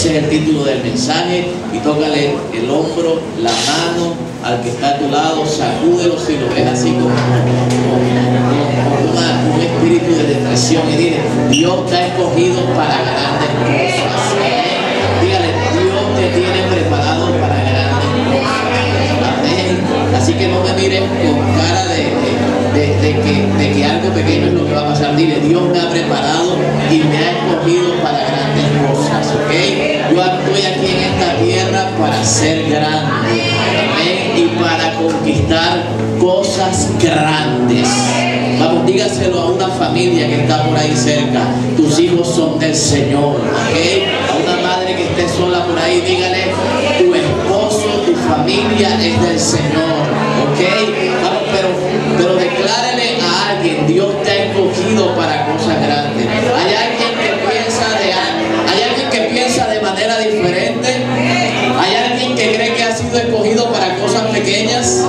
Ese es el título del mensaje. Y tócale el hombro, la mano al que está a tu lado, sacúdelo si lo ves así como un espíritu de depresión, y dile: Dios te ha escogido para grandes cosas. Dígale: Dios te tiene preparado para grandes cosas. Amén. Así que no me mires con cara de que algo pequeño es lo que va a pasar. Dile: Dios me ha preparado y me ha escogido para grandes cosas. ¿Ok? Yo estoy aquí en esta tierra para ser grande. Amén. Y para conquistar cosas grandes. Vamos, dígaselo a una familia que está por ahí cerca: tus hijos son del Señor. ¿Ok? A una madre que esté sola por ahí, dígale: tu esposo, tu familia es del Señor. ¿Ok? Vamos, pero declárele a alguien: Dios te ha escogido para cosas grandes. Hay alguien que piensa de manera diferente. Hay alguien que cree que ha sido escogido para cosas pequeñas.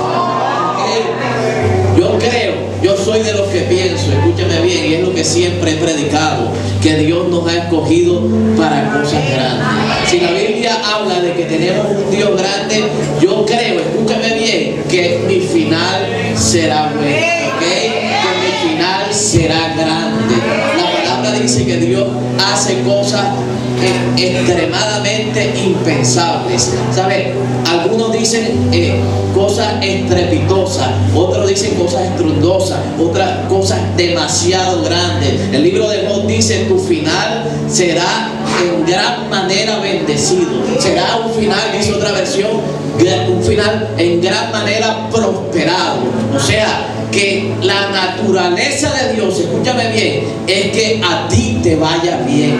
Yo soy de los que pienso, escúchame bien, y es lo que siempre he predicado, que Dios nos ha escogido para cosas grandes. Si la Biblia habla de que tenemos un Dios grande, yo creo, escúchame bien, que mi final será bueno, ¿ok? Que mi final será grande. La palabra dice que Dios hace cosas extremadamente impensables. ¿Sabes? Algunos dicen cosas estrepitosas, otros dicen cosas estruendosas, otras cosas demasiado grandes. El libro de Job dice: tu final será en gran manera bendecido. Será un final, dice otra versión, un final en gran manera prosperado. O sea, que la naturaleza de Dios, escúchame bien, es que a ti te vaya bien.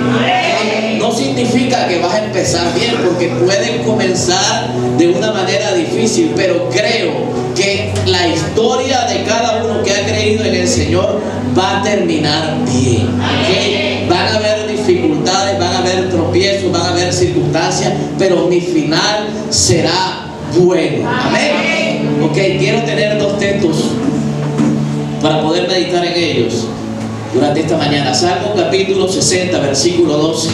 No significa que vas a empezar bien, porque pueden comenzar de una manera difícil, pero creo que la historia de cada uno que ha creído en el Señor va a terminar bien. ¿Okay? Van a haber dificultades, van a haber tropiezos, van a haber circunstancias, pero mi final será bueno. Amén. Ok, quiero tener dos textos para poder meditar en ellos durante esta mañana. Salmo capítulo 60, versículo 12.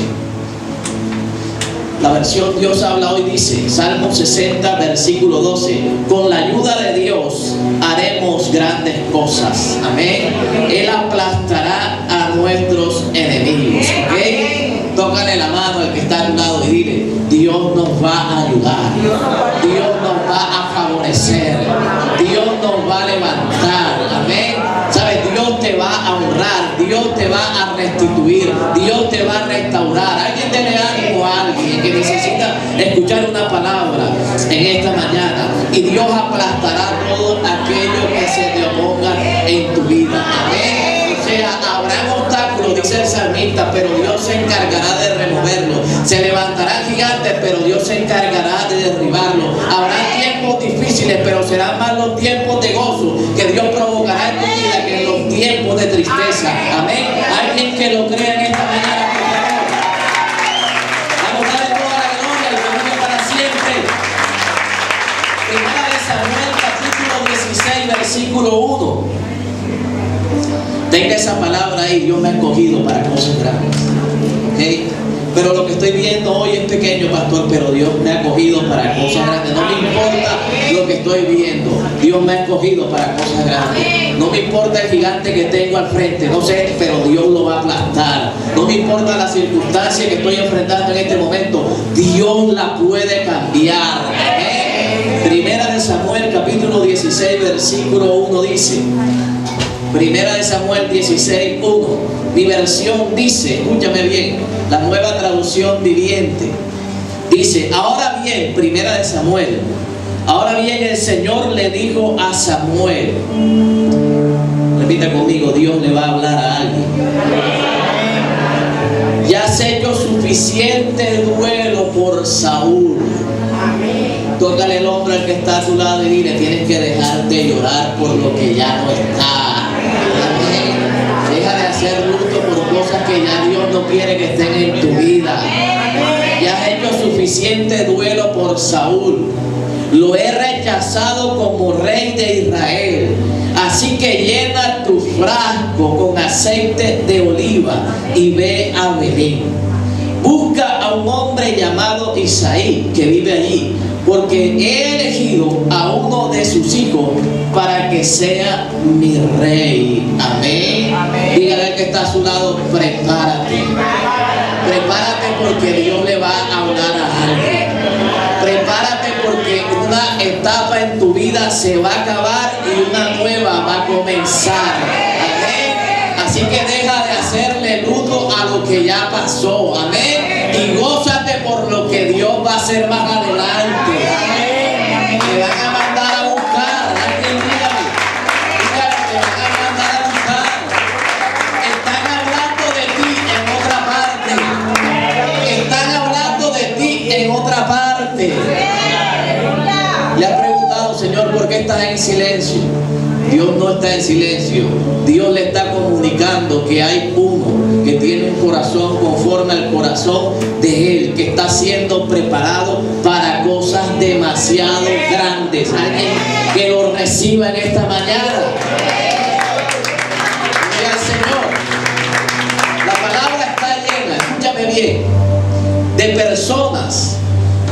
La versión Dios habla hoy dice, Salmo 60, versículo 12: con la ayuda de Dios haremos grandes cosas. Amén. Él aplastará a nuestros enemigos. ¿Ok? Tócale la mano al que está a tu lado y dile: Dios nos va a ayudar. Dios nos va a favorecer. Dios nos va a levantar. Amén. ¿Sabes? Dios te va a honrar. Dios te va a restituir. Dios te va a restaurar. Alguien tiene ánimo a alguien que necesita escuchar una palabra en esta mañana. Y Dios aplastará todo aquello que se te oponga en tu vida. Amén. O sea, habrá obstáculos, dice el salmista, pero Dios se encargará de removerlo. Se levantarán gigantes, pero Dios se encargará de derribarlo. Habrá tiempos difíciles, pero serán más los tiempos de gozo que Dios provocará en tu vida que en los tiempos de tristeza. Amén. Alguien que lo crea en esta mañana, por favor. Vamos a darle toda la gloria al que vive para siempre. Primera de Samuel, capítulo 16, versículo 1. Tenga esa palabra ahí: Dios me ha escogido para cosas grandes. ¿Okay? Pero lo que estoy viendo hoy es pequeño, pastor, pero Dios me ha escogido para cosas grandes. No me importa lo que estoy viendo, Dios me ha escogido para cosas grandes. No me importa el gigante que tengo al frente, no sé, pero Dios lo va a aplastar. No me importa la circunstancia que estoy enfrentando en este momento, Dios la puede cambiar. Primera de Samuel, capítulo 16, versículo 1 dice, Primera de Samuel 16, 1. Mi versión dice, escúchame bien, la nueva traducción viviente. Dice: ahora bien, Primera de Samuel, ahora bien el Señor le dijo a Samuel. Repita conmigo: Dios le va a hablar a alguien. Ya has hecho suficiente duelo por Saúl. Tócale el hombro al que está a tu lado y dile: tienes que dejar de llorar por lo que ya no está. Deja de hacer luto por cosas que ya Dios no quiere que estén en tu vida. Ya has hecho suficiente duelo por Saúl. Lo he rechazado como rey de Israel. Así que llena tu frasco con aceite de oliva y ve a Belén. Busca a a un hombre llamado Isaí que vive allí, porque he elegido a uno de sus hijos para que sea mi rey. Amén. Amén. Dígale al que está a su lado, prepárate. Prepárate porque Dios le va a hablar a alguien. Prepárate porque una etapa en tu vida se va a acabar y una nueva va a comenzar. Amén. Así que deja de hacerle luto a lo que ya pasó. Amén. Y gózate por lo que Dios va a hacer más adelante. Te van a mandar a buscar. Alguien dígame. Dígale, te van a mandar a buscar. Están hablando de ti en otra parte. Están hablando de ti en otra parte. Le ha preguntado, Señor, ¿por qué estás en silencio? Dios no está en silencio. Dios le está comunicando que hay uno que tiene un corazón conforme al corazón de Él, que está siendo preparado para cosas demasiado grandes. Alguien que lo reciba en esta mañana. Gloria al Señor. La palabra está llena, escúchame bien, de personas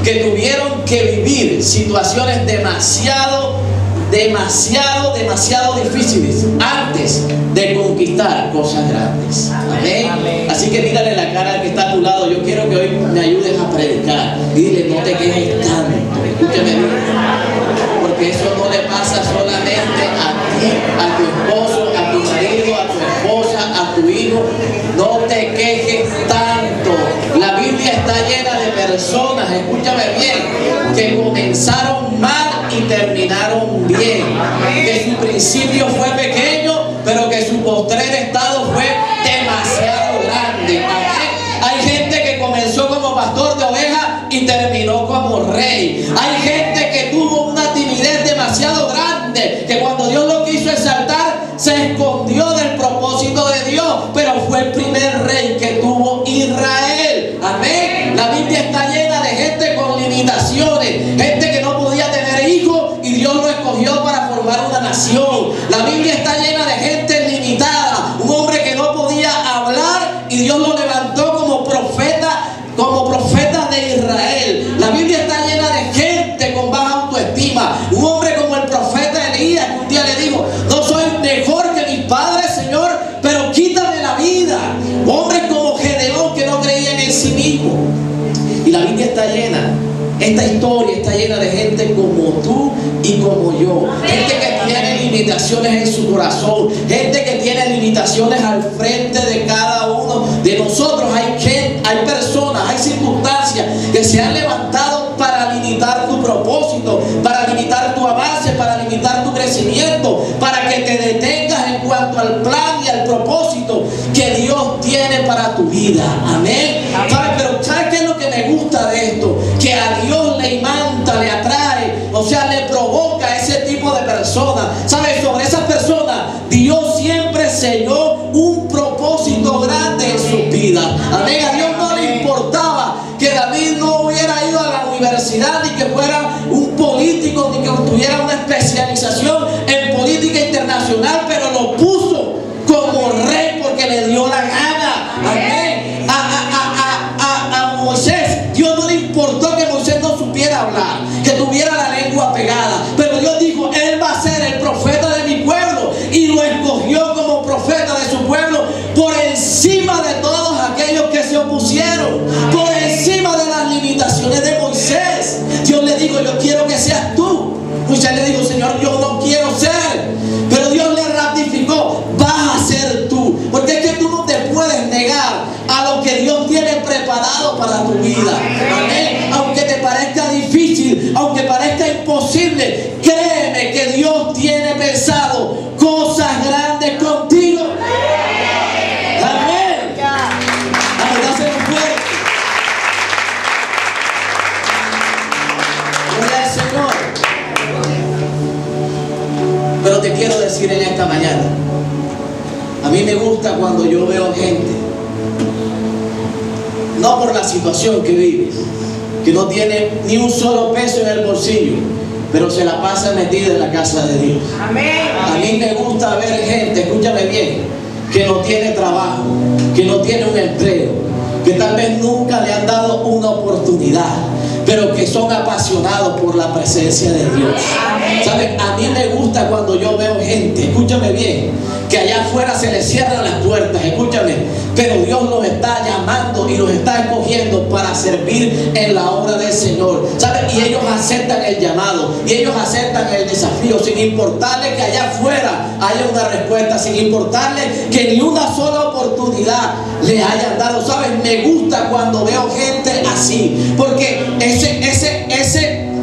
que tuvieron que vivir situaciones demasiado difíciles antes de conquistar cosas grandes. Amén. Así que dígale la cara al que está a tu lado, yo quiero que hoy me ayudes a predicar. Y dile, no te quejes tanto. Escúchame bien. Porque eso no le pasa solamente a ti, a tu esposo, a tu marido, a tu esposa, a tu hijo. No te quejes tanto. La Biblia está llena de personas, escúchame bien, que comenzaron mal y terminaron bien. Que su principio fue pequeño, pero que su postrer estado fue demasiado grande. Hay gente que comenzó como pastor de ovejas y terminó como rey. Hay gente que tuvo una timidez demasiado grande, que cuando Dios lo quiso exaltar, se escondió del propósito de Dios, pero fue el primer rey que tuvo Israel. Amén. La Biblia está llena de gente con limitaciones, gente que no podía tener hijos y Dios lo escogió para formar una nación. La Biblia está llena de gente limitada, un hombre que no podía hablar y Dios lo levantó como profeta de Israel. La Biblia está llena de gente con baja autoestima, un hombre como el profeta Elías, que un día le dijo, no soy mejor que mis padres, Señor, pero quítame la vida. Hombres como Gedeón, que no creían en sí mismo. Y la Biblia está llena, esta historia está llena de gente como tú y como yo. Gente que tiene limitaciones en su corazón, gente que tiene limitaciones al frente de cada uno de nosotros. Hay personas, hay circunstancias que se han levantado para limitar tu propósito, para limitar tu avance, para limitar tu crecimiento, para que te detengas en cuanto al plan y al propósito que Dios tiene para tu vida. Amén. ¿Sabes? Pero ¿sabes qué es lo que me gusta de esto? Que a Dios le imanta, le atrae, o sea, le provoca ese tipo de personas. ¿Sabes? Sobre esas personas Dios siempre selló un propósito grande en sus vidas. Amén. A Dios no le importaba que David no hubiera ido a la universidad, ni que fuera un político, ni que tuviera una especialización en política internacional, pero lo puso como rey porque le dio la gana. Amén. A Moisés, Dios no le importó que Moisés no supiera hablar, que tuviera la lengua pegada, pero Dios dijo, él va a ser el profeta de mi pueblo, y lo escogió como profeta de su pueblo por encima de todos aquellos que se opusieron, por encima de las limitaciones de Moisés. Dios le dijo, yo quiero que seas tú. Moisés le dijo, Señor, yo no quiero ser, pero Dios le ratificó, vas a ser tú, porque es que tú no te puedes negar a lo que Dios tiene preparado para tu vida. Amén. Aunque te parezca difícil, aunque parezca imposible, créeme que Dios tiene pensado cosas grandes contigo. Amén. Vamos a hacer un fuerte. Gloria al Señor. Pero te quiero decir en esta mañana, a mí me gusta cuando yo veo gente, no por la situación que vives, que no tiene ni un solo peso en el bolsillo, pero se la pasa metida en la casa de Dios. Amén. A mí me gusta ver gente, escúchame bien, que no tiene trabajo, que no tiene un empleo, que tal vez nunca le han dado una oportunidad, pero que son apasionados por la presencia de Dios. ¿Saben? A mí me gusta cuando yo veo gente, escúchame bien, que allá afuera se les cierran las puertas, escúchame, pero Dios los está llamando y los está escogiendo para servir en la obra del Señor. ¿Saben? Y ellos aceptan el llamado, y ellos aceptan el desafío, sin importarle que allá afuera haya una respuesta, sin importarle que ni una sola oportunidad le hayan dado. ¿Saben? Me gusta cuando veo gente así, porque ese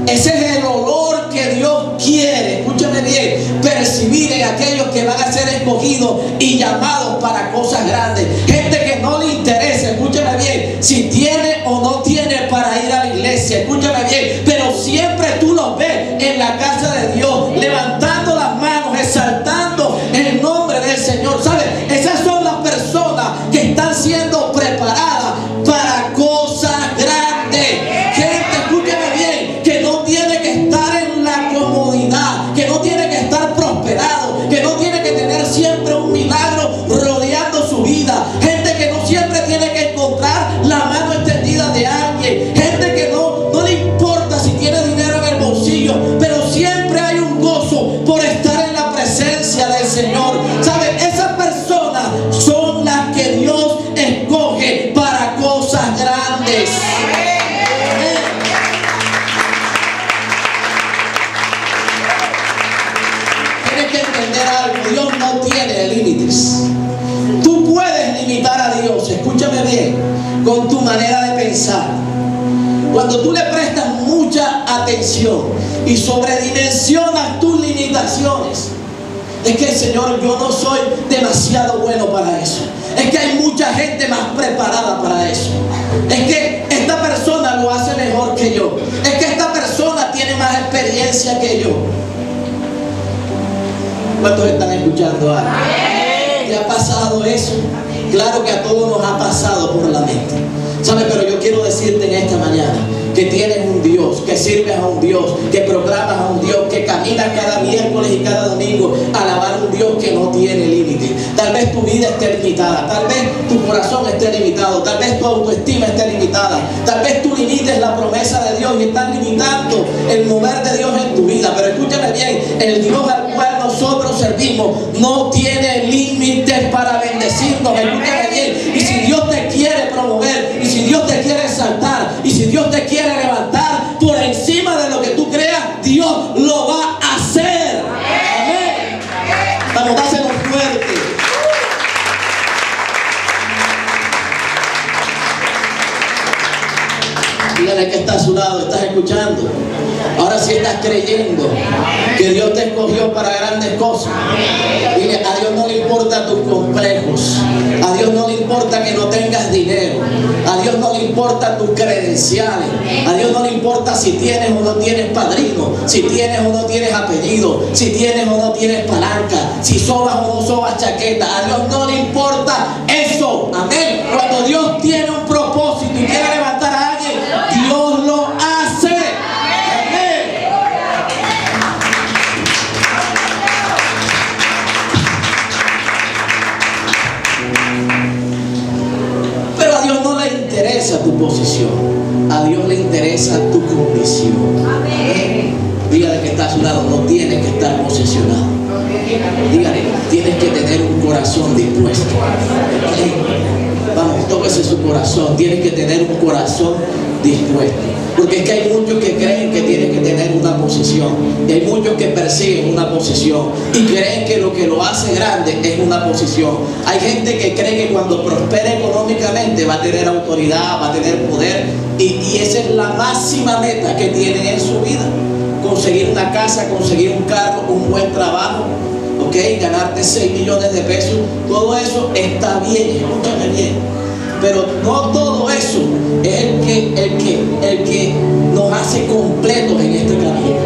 es el olor que Dios quiere, escúchame bien, percibir en aquellos que van a ser escogidos y llamados para cosas grandes. Gente que no le interesa, escúchame bien, si tiene o no tiene para ir a la iglesia, escúchame bien, pero siempre tú los ves en la casa de Dios, levantando las manos, exaltando el nombre del Señor. ¿Sabes? Esas son las personas que están siendo preparadas para cosas grandes. Gente, escúchame bien, que no tiene que estar en la comodidad, que no tiene que estar prosperado, que no tiene que tener siempre un milagro rodeando su vida. Gente que no siempre tiene que encontrar la mano extendida de alguien. Gente que no le importa si tiene dinero en el bolsillo, pero siempre hay un gozo por estar en la presencia del Señor. ¿Saben? Esas personas son las que Dios escoge para cosas grandes. Tienes que entender algo: Dios no tiene límites. Tú puedes limitar a Dios, escúchame bien, con tu manera de pensar. Cuando tú le prestas mucha atención y sobredimensionas tus limitaciones, es que, Señor, yo no soy demasiado bueno para eso. Es que hay mucha gente más preparada para eso. Es que esta persona lo hace mejor que yo. Es que esta persona tiene más experiencia que yo. ¿Cuántos están escuchando algo? ¿Te ha pasado eso? Claro que a todos nos ha pasado por la mente. ¿Sabes? Pero yo quiero decirte en esta mañana que tienes un Dios, que sirves a un Dios, que proclamas a un Dios, que caminas cada miércoles y cada domingo a alabar a un Dios que no tiene límite. Tal vez tu vida esté limitada, tal vez tu corazón esté limitado, tal vez tu autoestima esté limitada, tal vez tú limites la promesa de Dios y estás limitando el mover de Dios en tu vida. Pero escúchame bien, el Dios al cual nosotros servimos no tiene límites para bendecirnos. Escúchame bien, y si Dios te quiere promover, y si Dios te quiere exaltar, y si Dios te quiere levantar por encima de lo que tú creas, Dios lo va a hacer. Amén. Vamos, dáselo fuerte. Dígale que está a su lado, estás escuchando. Ahora sí estás creyendo que Dios te escogió para grandes cosas. Dile: a Dios no le importan tus complejos, a Dios no le importa que no tengas dinero, a Dios no le importan tus credenciales, a Dios no le importa si tienes o no tienes padrino, si tienes o no tienes apellido, si tienes o no tienes palanca, si sobas o no sobas chaqueta. A Dios no le importa eso. Amén. Cuando Dios tiene un propósito y quiere levantar a alguien, Dios lo hace. Pero a Dios no le interesa tu posición, a Dios le interesa tu condición. Dígale que está a su lado: no tienes que estar posesionado. Dígale: tienes que tener un corazón dispuesto. Vamos, tóquese su corazón. Tienes que tener un corazón dispuesto. Porque es que hay muchos que creen que tienen que tener una posición, y hay muchos que persiguen una posición y creen que lo que lo hace grande es una posición. Hay gente que cree que cuando prospere económicamente va a tener autoridad, va a tener poder, y esa es la máxima meta que tienen en su vida: conseguir una casa, conseguir un carro, un buen trabajo, ¿ok? Ganarte 6 millones de pesos. Todo eso está bien, escúchame bien. Pero no todo eso es el que nos hace completos en este camino.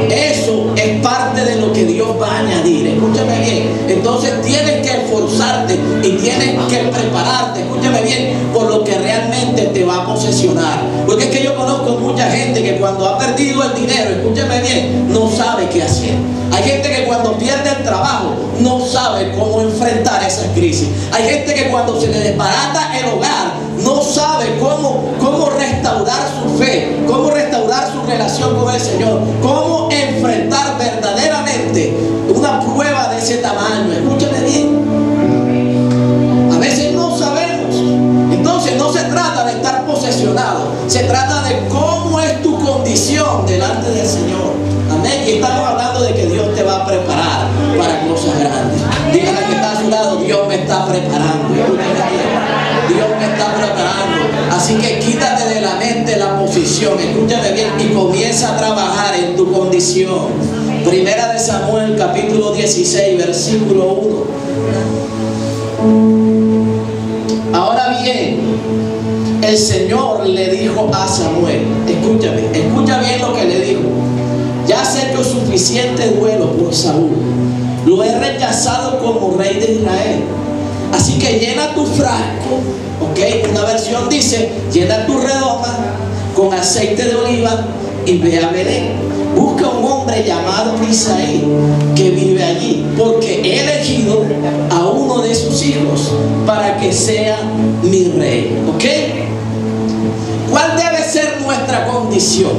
Eso es parte de lo que Dios va a añadir. Escúchame bien. Entonces tienes que esforzarte y tienes que prepararte, escúchame bien, por lo que realmente te va a posesionar. Porque es que yo conozco mucha gente que cuando ha perdido el dinero, escúchame bien, no sabe qué hacer. Hay gente que cuando pierde el trabajo no sabe cómo enfrentar esas crisis. Hay gente que cuando se le desbarata el hogar no sabe del Señor. Cómo enfrentar verdaderamente una prueba de ese tamaño. Escúchame bien. A veces no sabemos. Entonces no se trata de estar posesionado. Se trata de cómo es tu condición delante del Señor. Amén. Y estamos hablando de que Dios te va a preparar para cosas grandes. Dígale que está a su lado: Dios me está preparando. Dios me está preparando. Así que quítate de la mente la posición, escúchame bien, y comienza a trabajar en tu condición. Primera de Samuel, capítulo 16, versículo 1. Ahora bien, el Señor le dijo a Samuel, escucha bien lo que le dijo: ya has hecho suficiente duelo por Saúl, lo he rechazado como rey de Israel. Así que llena tu frasco, ¿ok? Una versión dice: llena tu redoma con aceite de oliva y ve a Belén. Busca un hombre llamado Isaí que vive allí, porque he elegido a uno de sus hijos para que sea mi rey, ¿ok? ¿Cuál debe ser nuestra condición?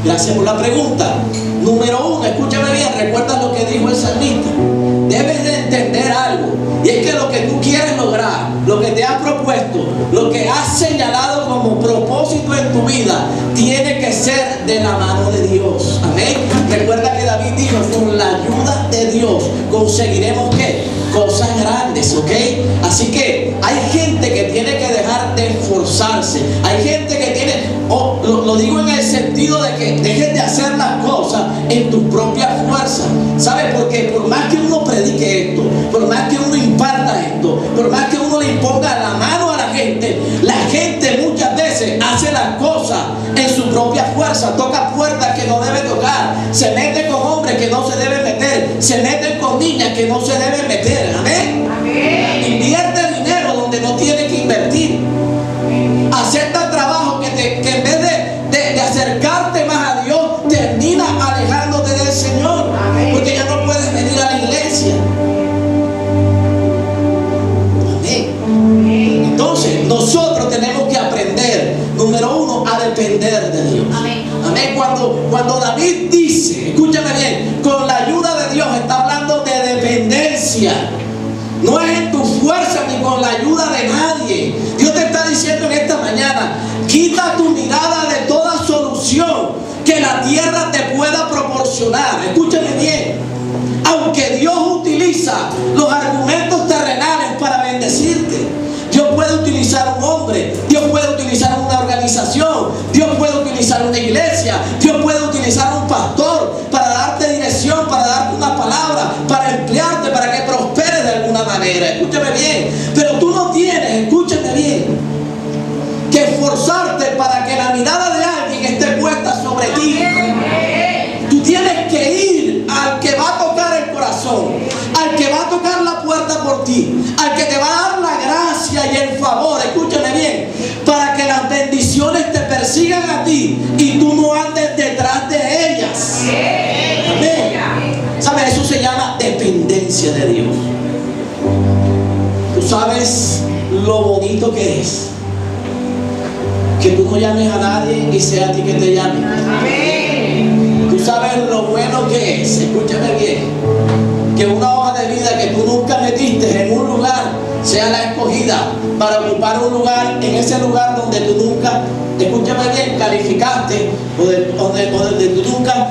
Gracias por la pregunta. Número 1, escúchame bien, recuerda lo que dijo el salmista. Debes de entender algo, y es que lo que tú quieres lograr, lo que te has propuesto, lo que has señalado como propósito en tu vida, tiene que ser de la mano de Dios. Amén. Recuerda que David dijo: con la ayuda de Dios conseguiremos ¿qué? Cosas grandes, ¿ok? Así que hay gente que tiene que dejar de esforzarse. Hay gente que tiene, lo digo en el sentido de que dejes de hacer las cosas en tu propia fuerza. ¿Sabes? Porque por más que uno predique esto, por más que uno imparta esto, por más que uno le imponga la mano a la gente muchas veces hace las cosas en su propia fuerza. Toca puertas que no debe tocar, se mete con hombres que no se debe meter, se mete con niñas que no se deben meter. Amén. Invierte dinero donde no tiene que invertir. Acepta trabajo que en vez de acercarte más a Dios, termina alejándote del Señor. Porque ya no puedes venir a la iglesia. Amén. Entonces nosotros tenemos que aprender, número 1, a depender de Dios. Amén. Cuando David dice, escúchame bien, con la ayuda de Dios, está hablando de dependencia. No es en tu fuerza ni con la ayuda de nadie. Dios te está diciendo en esta mañana: quita tu mirada de toda solución que la tierra te pueda proporcionar. Escúchame bien. Aunque Dios utiliza los argumentos terrenales para bendecirte, Dios puede utilizar un hombre, Dios puede utilizar una organización, Dios puede utilizar una iglesia, Dios puede utilizar un pastor para darte dirección, para darte una palabra, para emplearte, para que prosperes de alguna manera. Escúchame bien. Pero tú no tienes, escúchame bien, que esforzarte para que la mirada de alguien esté puesta sobre ti. Tú tienes que ir al que va a tocar el corazón, al que va a tocar la puerta por ti, al que te va a dar la gracia y el favor, escúchame bien, para que las bendiciones te persigan a ti y tú no andes detrás de ellas. Amén. ¿Sabes? Eso se llama dependencia de Dios. Tú sabes lo bonito que es que tú no llames a nadie y sea a ti que te llame. Tú sabes lo bueno que es, escúchame bien, que una hoja de vida que tú nunca metiste en un lugar sea la escogida para ocupar un lugar en ese lugar donde tú nunca, escúchame bien, calificaste, o donde tú nunca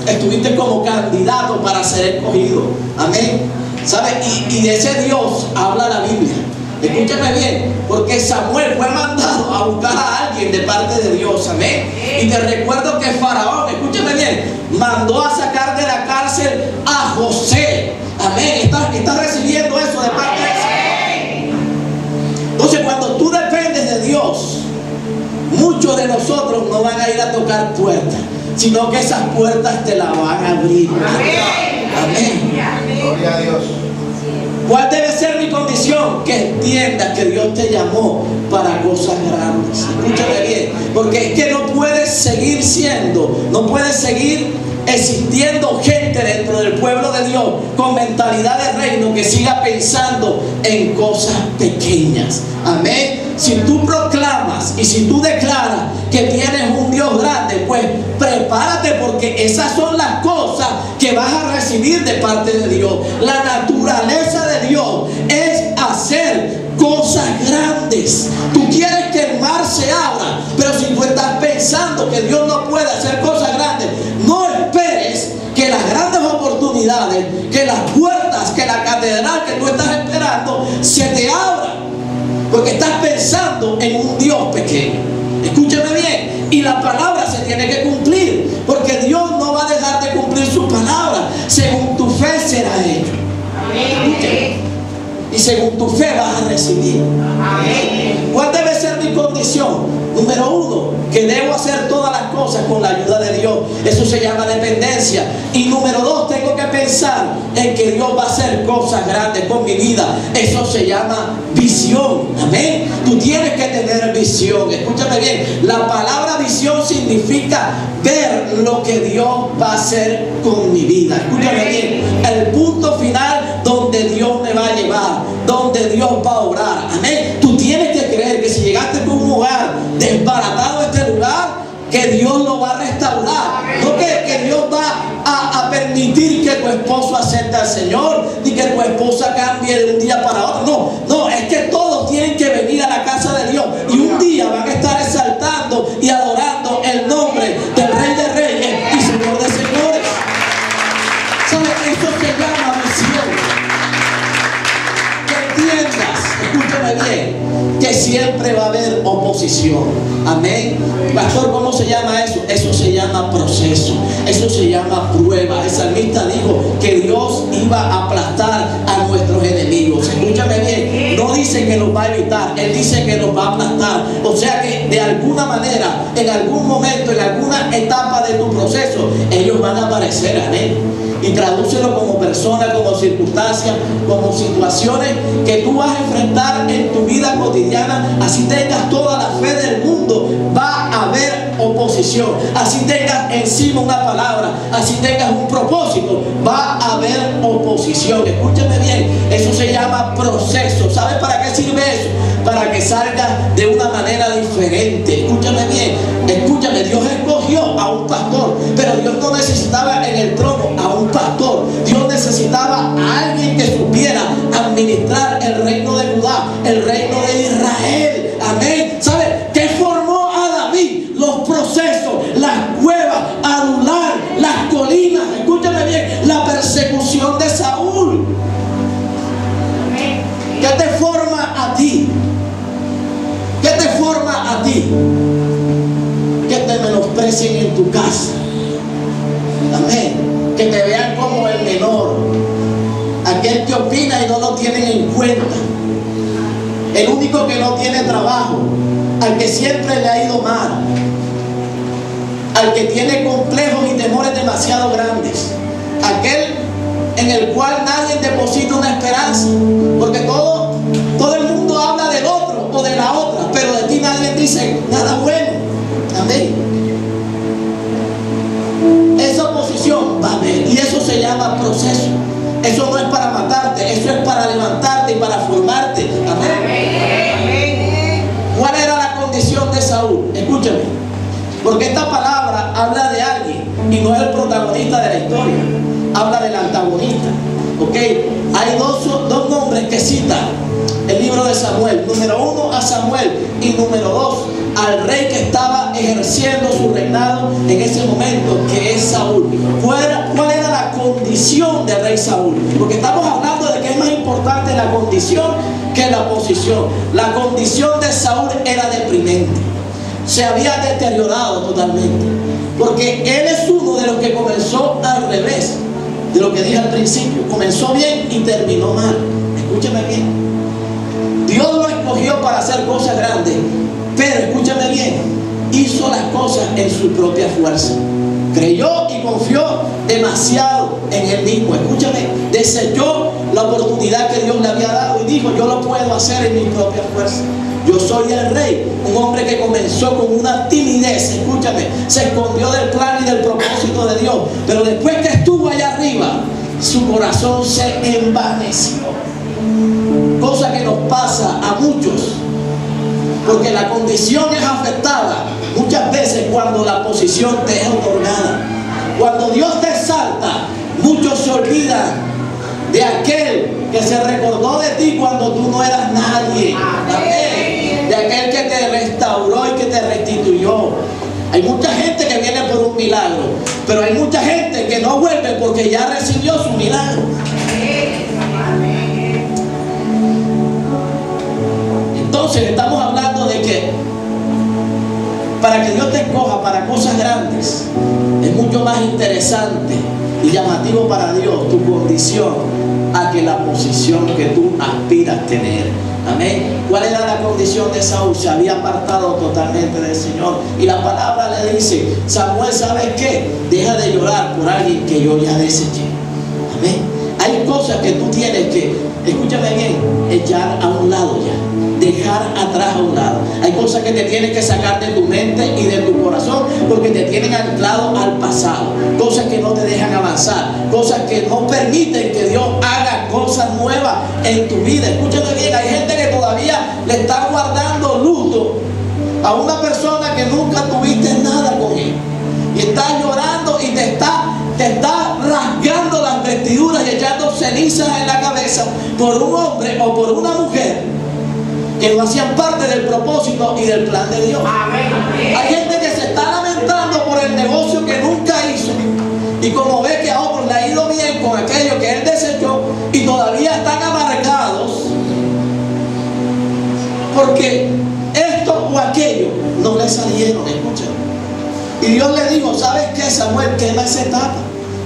estuviste como candidato para ser escogido. Amén. ¿Sabes? Y de ese Dios habla la Biblia. Escúchame bien, porque Samuel fue mandado a buscar a alguien de parte de Dios. Amén. Y te recuerdo que Faraón, escúchame bien, mandó a sacar de la cárcel a José. Amén. Estás recibiendo eso de parte de Dios. Entonces, cuando tú dependes de Dios, muchos de nosotros no van a ir a tocar puertas, sino que esas puertas te las van a abrir. Amén. Gloria a Dios. ¿Cuál debe ser mi condición? Que entiendas que Dios te llamó para cosas grandes. Escúchame bien, porque es que no puedes seguir existiendo gente dentro del pueblo de Dios con mentalidad de reino que siga pensando en cosas pequeñas. Amén. Si tú proclamas y si tú declaras que tienes un Dios grande, pues prepárate, porque esas son las cosas que vas a recibir de parte de Dios. La naturaleza de Dios es hacer cosas grandes. Tú quieres que el mar se abra, pero si tú estás pensando que Dios no puede hacer cosas grandes, no esperes que las grandes oportunidades, que las puertas, que la catedral que tú estás esperando se te abra, porque estás pensando en un Dios pequeño. Escúchame bien, y la palabra se tiene que cumplir, porque Dios no va a dejar de cumplir su palabra. Según tu fe será hecho. Amén. Y según tu fe vas a recibir. Amén. ¿Cuál debe ser mi condición? Número uno, que debo hacer todas las cosas con la ayuda de Dios. Eso se llama dependencia. Y número dos, tengo que pensar en que Dios va a hacer cosas grandes con mi vida. Eso se llama visión. Amén. Tú tienes que tener visión. Escúchame bien. La palabra visión significa ver lo que Dios va a hacer con mi vida. Escúchame bien. El punto final donde Dios me va a llevar, donde Dios va a obrar. Amén. Tú tienes que creer que si llegaste a un lugar desbaratado, este lugar, que Dios lo va a restaurar. No que Dios va a permitir que tu esposo acepte al Señor, ni que tu esposa cambie de un día para otro. No, es que todos tienen que venir a la casa de Dios y un día van a estar exaltando y adorando el nombre del Rey de Reyes y Señor de Señores. ¿Sabes? Eso se llama visión. Que entiendas, escúchame bien, que siempre va a haber oposición. Amén. Pastor, ¿cómo se llama eso? Eso se llama proceso. Eso se llama prueba. El salmista dijo que Dios iba a aplastar a nuestros enemigos. Escúchame bien. No dice que los va a evitar. Él dice que los va a aplastar. O sea que de alguna manera, en algún momento, en alguna etapa de tu proceso, ellos van a aparecer. Amén. Y tradúcelo como persona, como circunstancias, como situaciones que tú vas a enfrentar en tu vida cotidiana. Así tengas toda la fe del mundo, va a haber oposición. Así tengas encima una palabra, así tengas un propósito, va a haber oposición. Escúchame bien, eso se llama proceso. ¿Sabes para qué sirve eso? Para que salga de una manera diferente. Escúchame bien, escúchame, Dios escogió a un pastor, pero Dios no necesitaba en el trono a un pastor. Dios necesitaba a alguien que supiera administrar el reino de Judá, el reino de Israel. Amén. ¿Sabes qué formó a David? Los procesos, las cuevas, Adular, las colinas. Escúchame bien, la persecución de Saúl. ¿Qué te forma a ti? ¿Qué te forma a ti? Que te menosprecien en tu casa. Amén. Que te vean como el menor, aquel que opina y no lo tienen en cuenta, el único que no tiene trabajo, al que siempre le ha ido mal, al que tiene complejos y temores demasiado grandes, aquel en el cual nadie deposita una esperanza, porque todo el mundo habla del otro o de la otra, pero de ti nadie dice nada bueno. Amén. Esa oposición va a haber, y eso se llama proceso. Eso no es para matarte, eso es para levantarte y para formarte. Amén. ¿Cuál era la condición de Saúl? Escúchame, porque esta palabra habla de alguien y no es el protagonista de la historia, habla del antagonista. ¿Ok? Hay dos nombres que cita el libro de Samuel. Número uno, a Samuel, y número dos, al rey que estaba ejerciendo su reinado en ese momento, que es Saúl. ¿Cuál era la condición del rey Saúl? Porque estamos hablando de que es más importante la condición que la posición. La condición de Saúl era deprimente. Se había deteriorado totalmente, porque él es uno de los que comenzó al revés de lo que dije al principio. Comenzó bien y terminó mal. Escúchame bien. Dios lo escogió para hacer cosas grandes, pero escúchame bien, hizo las cosas en su propia fuerza. Creyó y confió demasiado en él mismo. Escúchame, desechó la oportunidad que Dios le había dado y dijo: yo lo puedo hacer en mi propia fuerza. Yo soy el rey. Un hombre que comenzó con una timidez, escúchame, se escondió del plan y del propósito de Dios, pero después que estuvo allá arriba, su corazón se envaneció. Cosa que nos pasa a muchos. Porque la condición es afectada muchas veces cuando la posición te es otorgada. Cuando Dios te exalta, muchos se olvidan de aquel que se recordó de ti cuando tú no eras nadie. Amén. De aquel que te restauró y que te restituyó. Hay mucha gente que viene por un milagro, pero hay mucha gente que no vuelve porque ya recibió su milagro. Entonces estamos hablando de que para que Dios te escoja para cosas grandes, es mucho más interesante y llamativo para Dios tu condición a que la posición que tú aspiras tener. Amén. ¿Cuál era la condición de Saúl? Se había apartado totalmente del Señor. Y la palabra le dice: Samuel, ¿sabes qué? Deja de llorar por alguien que yo ya deseché. Amén. Hay cosas que tú tienes que, escúchame bien, echar a un lado ya. Dejar atrás a un lado. Hay cosas que te tienes que sacar de tu mente y de tu corazón porque te tienen anclado al pasado. Cosas que no te dejan avanzar. Cosas que no permiten que Dios haga cosas nuevas en tu vida. Escúchame bien, hay gente que todavía le está guardando luto a una persona que nunca tuviste nada con él. Y está llorando y te está rasgando las vestiduras y echando cenizas en la cabeza por un hombre o por una mujer que no hacían parte del propósito y del plan de Dios. Hay gente que se está lamentando por el negocio que nunca hizo, y como ve que a otros le ha ido bien con aquello que él desechó, y todavía están amargados porque esto o aquello no le salieron. Escuchen. Y Dios le dijo: ¿sabes qué, Samuel? Quema esa etapa,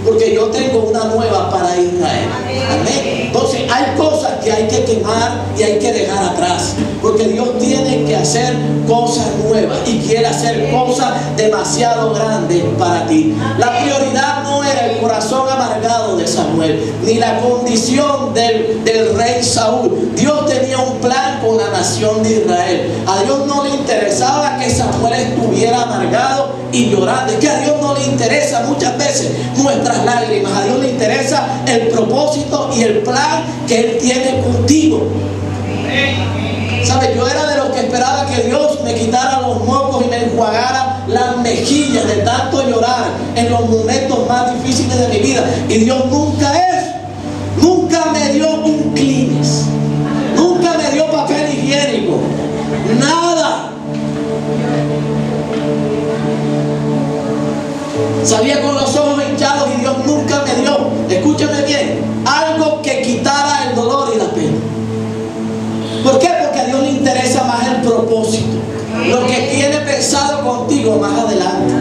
porque yo tengo una nueva para Israel. Amén. Entonces hay cosas que hay que quemar y hay que dejar atrás, porque Dios tiene que hacer cosas nuevas y quiere hacer cosas demasiado grandes para ti. La prioridad no era el corazón amargado de Samuel, ni la condición del rey Saúl. Dios tenía un plan con la nación de Israel. A Dios no le interesaba que Samuel estuviera amargado y llorando. Es que a Dios no le interesa muchas veces nuestras lágrimas. A Dios le interesa el propósito y el plan que Él tiene contigo. ¿Sabes? Yo era de los que esperaba que Dios me quitara los mocos y me enjuagara las mejillas de tanto llorar en los momentos más difíciles de mi vida. Y Dios nunca me dio un Kleenex, nunca me dio papel higiénico, nada. Salía con los ojos hinchados y Dios nunca me dio, escúchame bien, algo que quitara el dolor y la pena. ¿Por qué? Porque a Dios le interesa más el propósito, lo que tiene pensado contigo más adelante.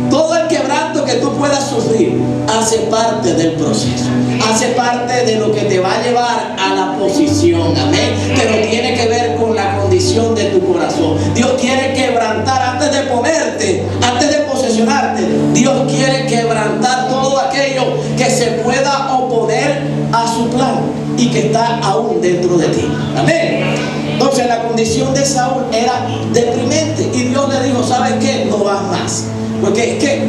Todo el quebranto que tú puedas sufrir hace parte del proceso, hace parte de lo que te va a llevar a la posición. Amén. Pero tiene que ver con la condición de tu corazón. Dios quiere quebrantar antes de ponerte, antes de posesionarte. Dios quiere quebrantar todo aquello que se pueda oponer a su plan y que está aún dentro de ti. Amén. Entonces la condición de Saúl era deprimente y Dios le dijo: ¿sabes qué? No vas más. Porque es que,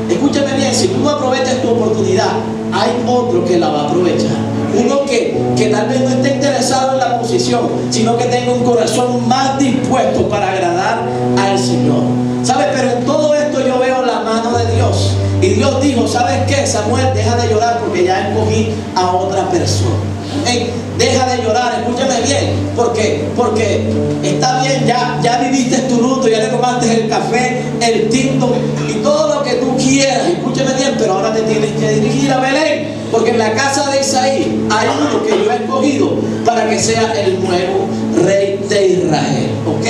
escúchame bien, si tú no aprovechas tu oportunidad, hay otro que la va a aprovechar. Uno que tal vez no esté interesado en la posición, sino que tenga un corazón más dispuesto para agradar al Señor. ¿Sabes? Pero en todo esto yo veo la mano de Dios. Y Dios dijo: ¿sabes qué, Samuel? Deja de llorar porque ya escogí a otra persona. Deja de llorar, escúchame bien, porque está bien, ya viviste tu luto, ya le tomaste el café, el tinto y todo lo que tú quieras, escúchame bien, pero ahora te tienes que dirigir a Belén, porque en la casa de Isaí hay uno que yo he escogido para que sea el nuevo rey de Israel, ¿ok?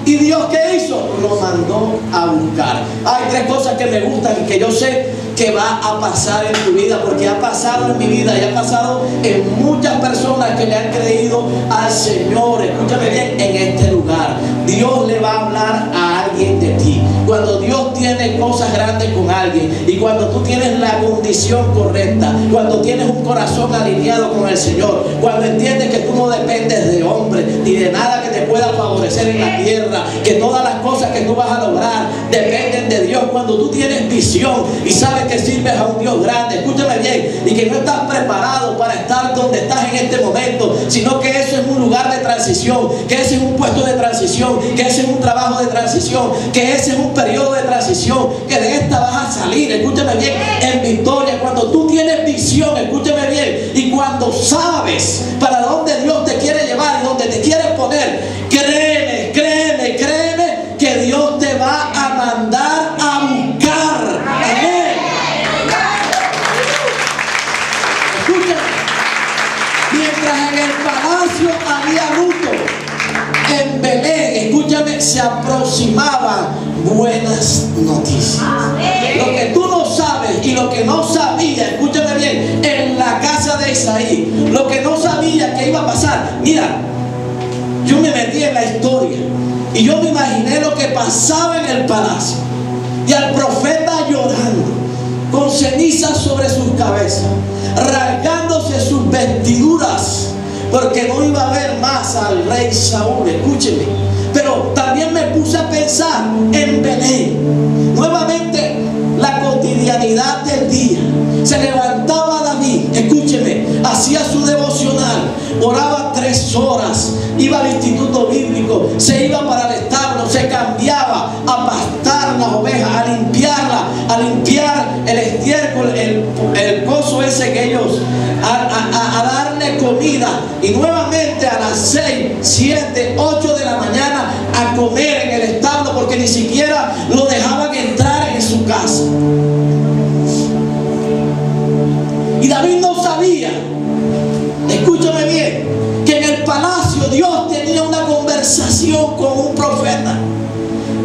Y Dios, ¿qué hizo? Lo mandó a buscar. Hay tres cosas que me gustan y que yo sé que va a pasar en tu vida, porque ha pasado en mi vida y ha pasado en muchas personas que le han creído al Señor. Escúchame bien, en este lugar Dios le va a hablar a alguien de ti. Cuando Dios tiene cosas grandes con alguien y cuando tú tienes la condición correcta, cuando tienes un corazón alineado con el Señor, cuando entiendes que tú no dependes de hombre ni de nada que te pueda favorecer en la tierra, que todas las cosas que tú vas a lograr dependen de Dios. cuando tú tienes visión y sabes que sirves a un Dios grande, escúchame bien, y que no estás preparado para estar donde estás en este momento, sino que eso es un lugar de transición, que ese es un puesto de transición, que ese es un trabajo de transición, que ese es un periodo de transición, que de esta vas a salir, escúchame bien, en victoria. Cuando tú tienes visión, escúchame bien, y cuando sabes para dónde Dios te quiere llevar y dónde te quiere poner, créeme, créeme, créeme, que Dios te va a mandar a buscar. Amén. Escúchame. Mientras en el palacio había luto, en Belén, escúchame, se aproximaban buenas noticias. Lo que tú no sabes y lo que no sabía, escúchame bien, en la casa de Isaí, lo que no sabía que iba a pasar. Mira, yo me metí en la historia y yo me imaginé lo que pasaba en el palacio. Y al profeta llorando, con cenizas sobre sus cabezas, rasgándose sus vestiduras, porque no iba a ver más al rey Saúl. Escúcheme. Pero también me puse a pensar en Belén. Nuevamente, la cotidianidad del día. Se levantaba David, escúcheme, hacía su devocional, oraba 3 horas, iba al instituto bíblico, se iba para el establo, se cambiaba a pastar las ovejas, a limpiarlas, a limpiar el estiércol, el pozo ese que ellos, a darle comida, y nuevamente a las 6, 7, 8 de la mañana a comer en el establo, porque ni siquiera lo dejaban entrar en su casa. Y David no sabía, escúchame bien, que en el palacio Dios tenía una conversación con un profeta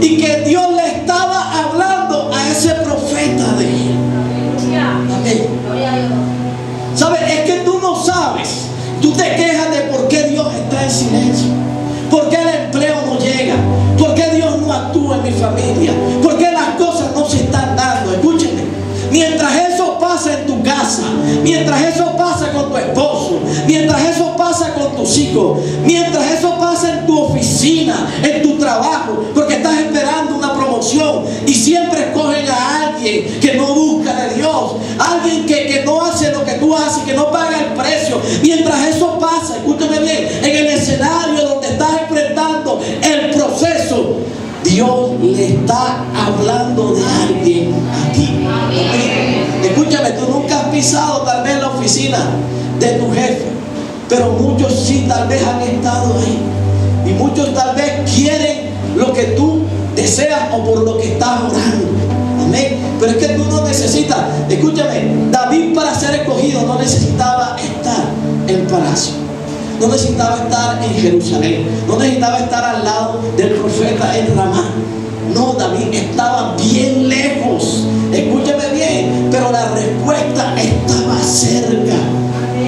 y que Dios le estaba hablando a ese profeta de él. Amén. ¿Sabes? Es que tú no sabes. Tú te quejas de por qué Dios está en silencio, por qué el empleo no llega, por qué Dios no actúa en mi familia, por qué las cosas no se están dando. Escúcheme. Mientras eso pasa en tu casa, mientras eso pasa con tu esposo, mientras eso pasa con tus hijos, mientras eso pasa en tu oficina, en tu trabajo, porque estás esperando una promoción y siempre escogen a alguien que no busca de Dios, alguien que no hace lo que tú haces, que no paga el precio. Mientras eso pasa, escúchame bien, en el escenario donde estás enfrentando el proceso, Dios le está hablando de alguien a ti. Escúchame, tú nunca has pisado tal vez la oficina de tu jefe, pero muchos sí tal vez han estado ahí. Y muchos tal vez quieren lo que tú deseas o por lo que estás orando. Amén. Pero es que tú no necesitas, escúchame, David para ser escogido no necesitaba estar en el palacio. No necesitaba estar en Jerusalén, no necesitaba estar al lado del profeta en Ramá. No, David estaba bien lejos. Escúchame bien, pero la respuesta estaba cerca.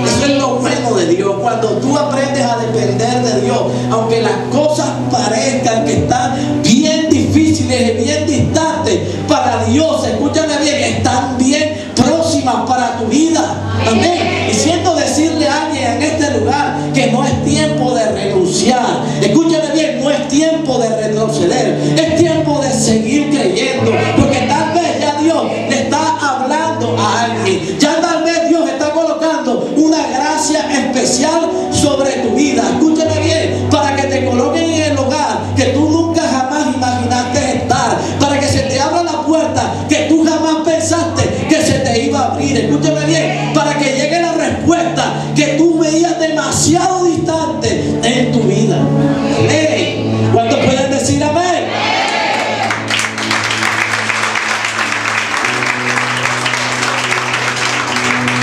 Eso es lo bueno de Dios. Cuando tú aprendes a depender de Dios, aunque las cosas parezcan que están bien difíciles y bien distantes, para Dios, escúchame bien, están bien próximas para tu vida. Amén. Y siento decirle a alguien en este lugar que no es tiempo de renunciar. Escúchame bien, no es tiempo de retroceder, es tiempo de seguir creyendo, porque tal vez ya Dios le está hablando a alguien, ya tal vez Dios está colocando una gracia especial sobre tu vida. Escúchame bien, para que te coloquen en el lugar que tú nunca jamás imaginaste estar, para que se te abra la puerta que tú jamás pensaste que se te iba a abrir. Escúchame bien, para que llegue la respuesta que tú veías demasiado distante en tu vida. Amén. ¿Cuántos pueden decir amén?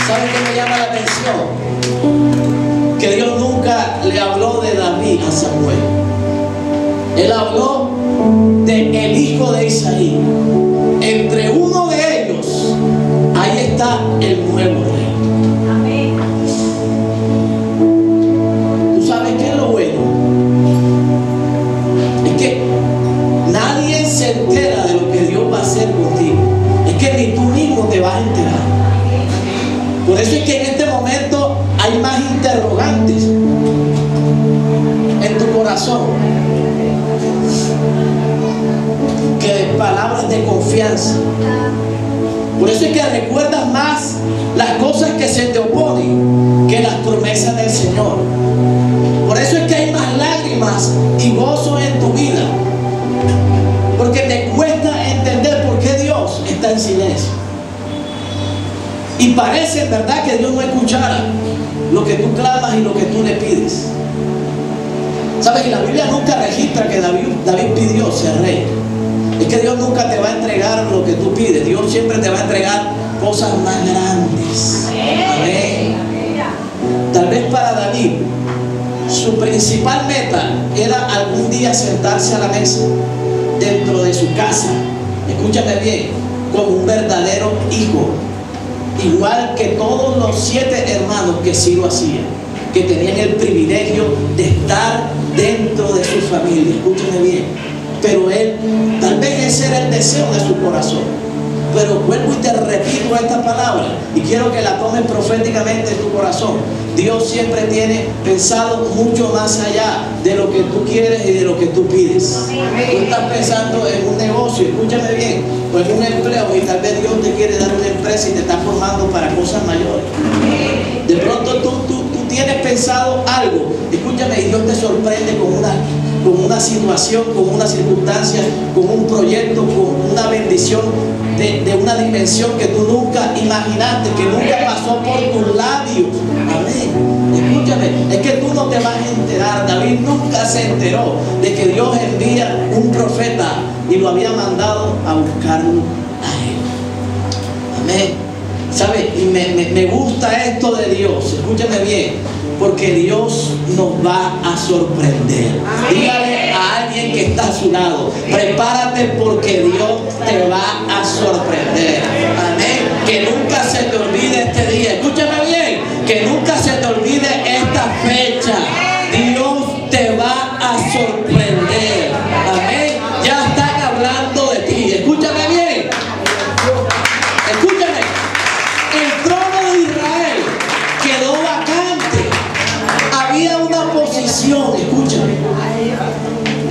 ¿Saben qué me llama la atención? Que Dios nunca le habló de David a Samuel. Él habló de el hijo de Isaí. Entre uno de ellos, ahí está el nuevo rey. Amén. ¿Tú sabes qué es lo bueno? Es que nadie se entera de lo que Dios va a hacer contigo. Es que ni tú mismo te vas a enterar. Por eso es que en este momento hay más interrogantes en tu corazón que palabras de confianza. confianza. Por eso es que recuerdas más las cosas que se te oponen que las promesas del Señor. Por eso es que hay más lágrimas y gozo en tu vida, porque te cuesta entender por qué Dios está en silencio. Y parece, ¿verdad?, que Dios no escuchara lo que tú clamas y lo que tú le pides. ¿Sabes? Y la Biblia nunca registra que David pidió ser rey. Es que Dios nunca te va a entregar lo que tú pides. Dios siempre te va a entregar cosas más grandes. Amén. Tal vez para David su principal meta era algún día sentarse a la mesa dentro de su casa, escúchame bien, como un verdadero hijo, igual que todos los 7 hermanos que sí lo hacían, que tenían el privilegio de estar dentro de su familia. Escúchame bien. Pero él, tal vez ese era el deseo de su corazón. Pero vuelvo y te repito esta palabra y quiero que la tomes proféticamente en tu corazón. Dios siempre tiene pensado mucho más allá de lo que tú quieres y de lo que tú pides. Tú estás pensando en un negocio, escúchame bien, o en un empleo, y tal vez Dios te quiere dar una empresa y te está formando para cosas mayores. De pronto tú tienes pensado algo, escúchame, y Dios te sorprende con una situación, con una circunstancia, con un proyecto, con una bendición de una dimensión que tú nunca imaginaste, que nunca pasó por tus labios. Amén. Escúchame, es que tú no te vas a enterar. David nunca se enteró de que Dios envía un profeta y lo había mandado a buscarlo a él. Amén. ¿Sabes? Y me gusta esto de Dios. Escúchame bien, porque Dios nos va a sorprender. Dígale a alguien que está a su lado, prepárate porque Dios te va a sorprender. Amén. Que nunca se te olvide este día. Escúchame bien, que nunca se te olvide esta fecha. Dios te va a sorprender. Amén. Ya están hablando de ti. Escúchame bien. Escúchame. El trono de Israel quedó vacante. Había una posición, escúchame.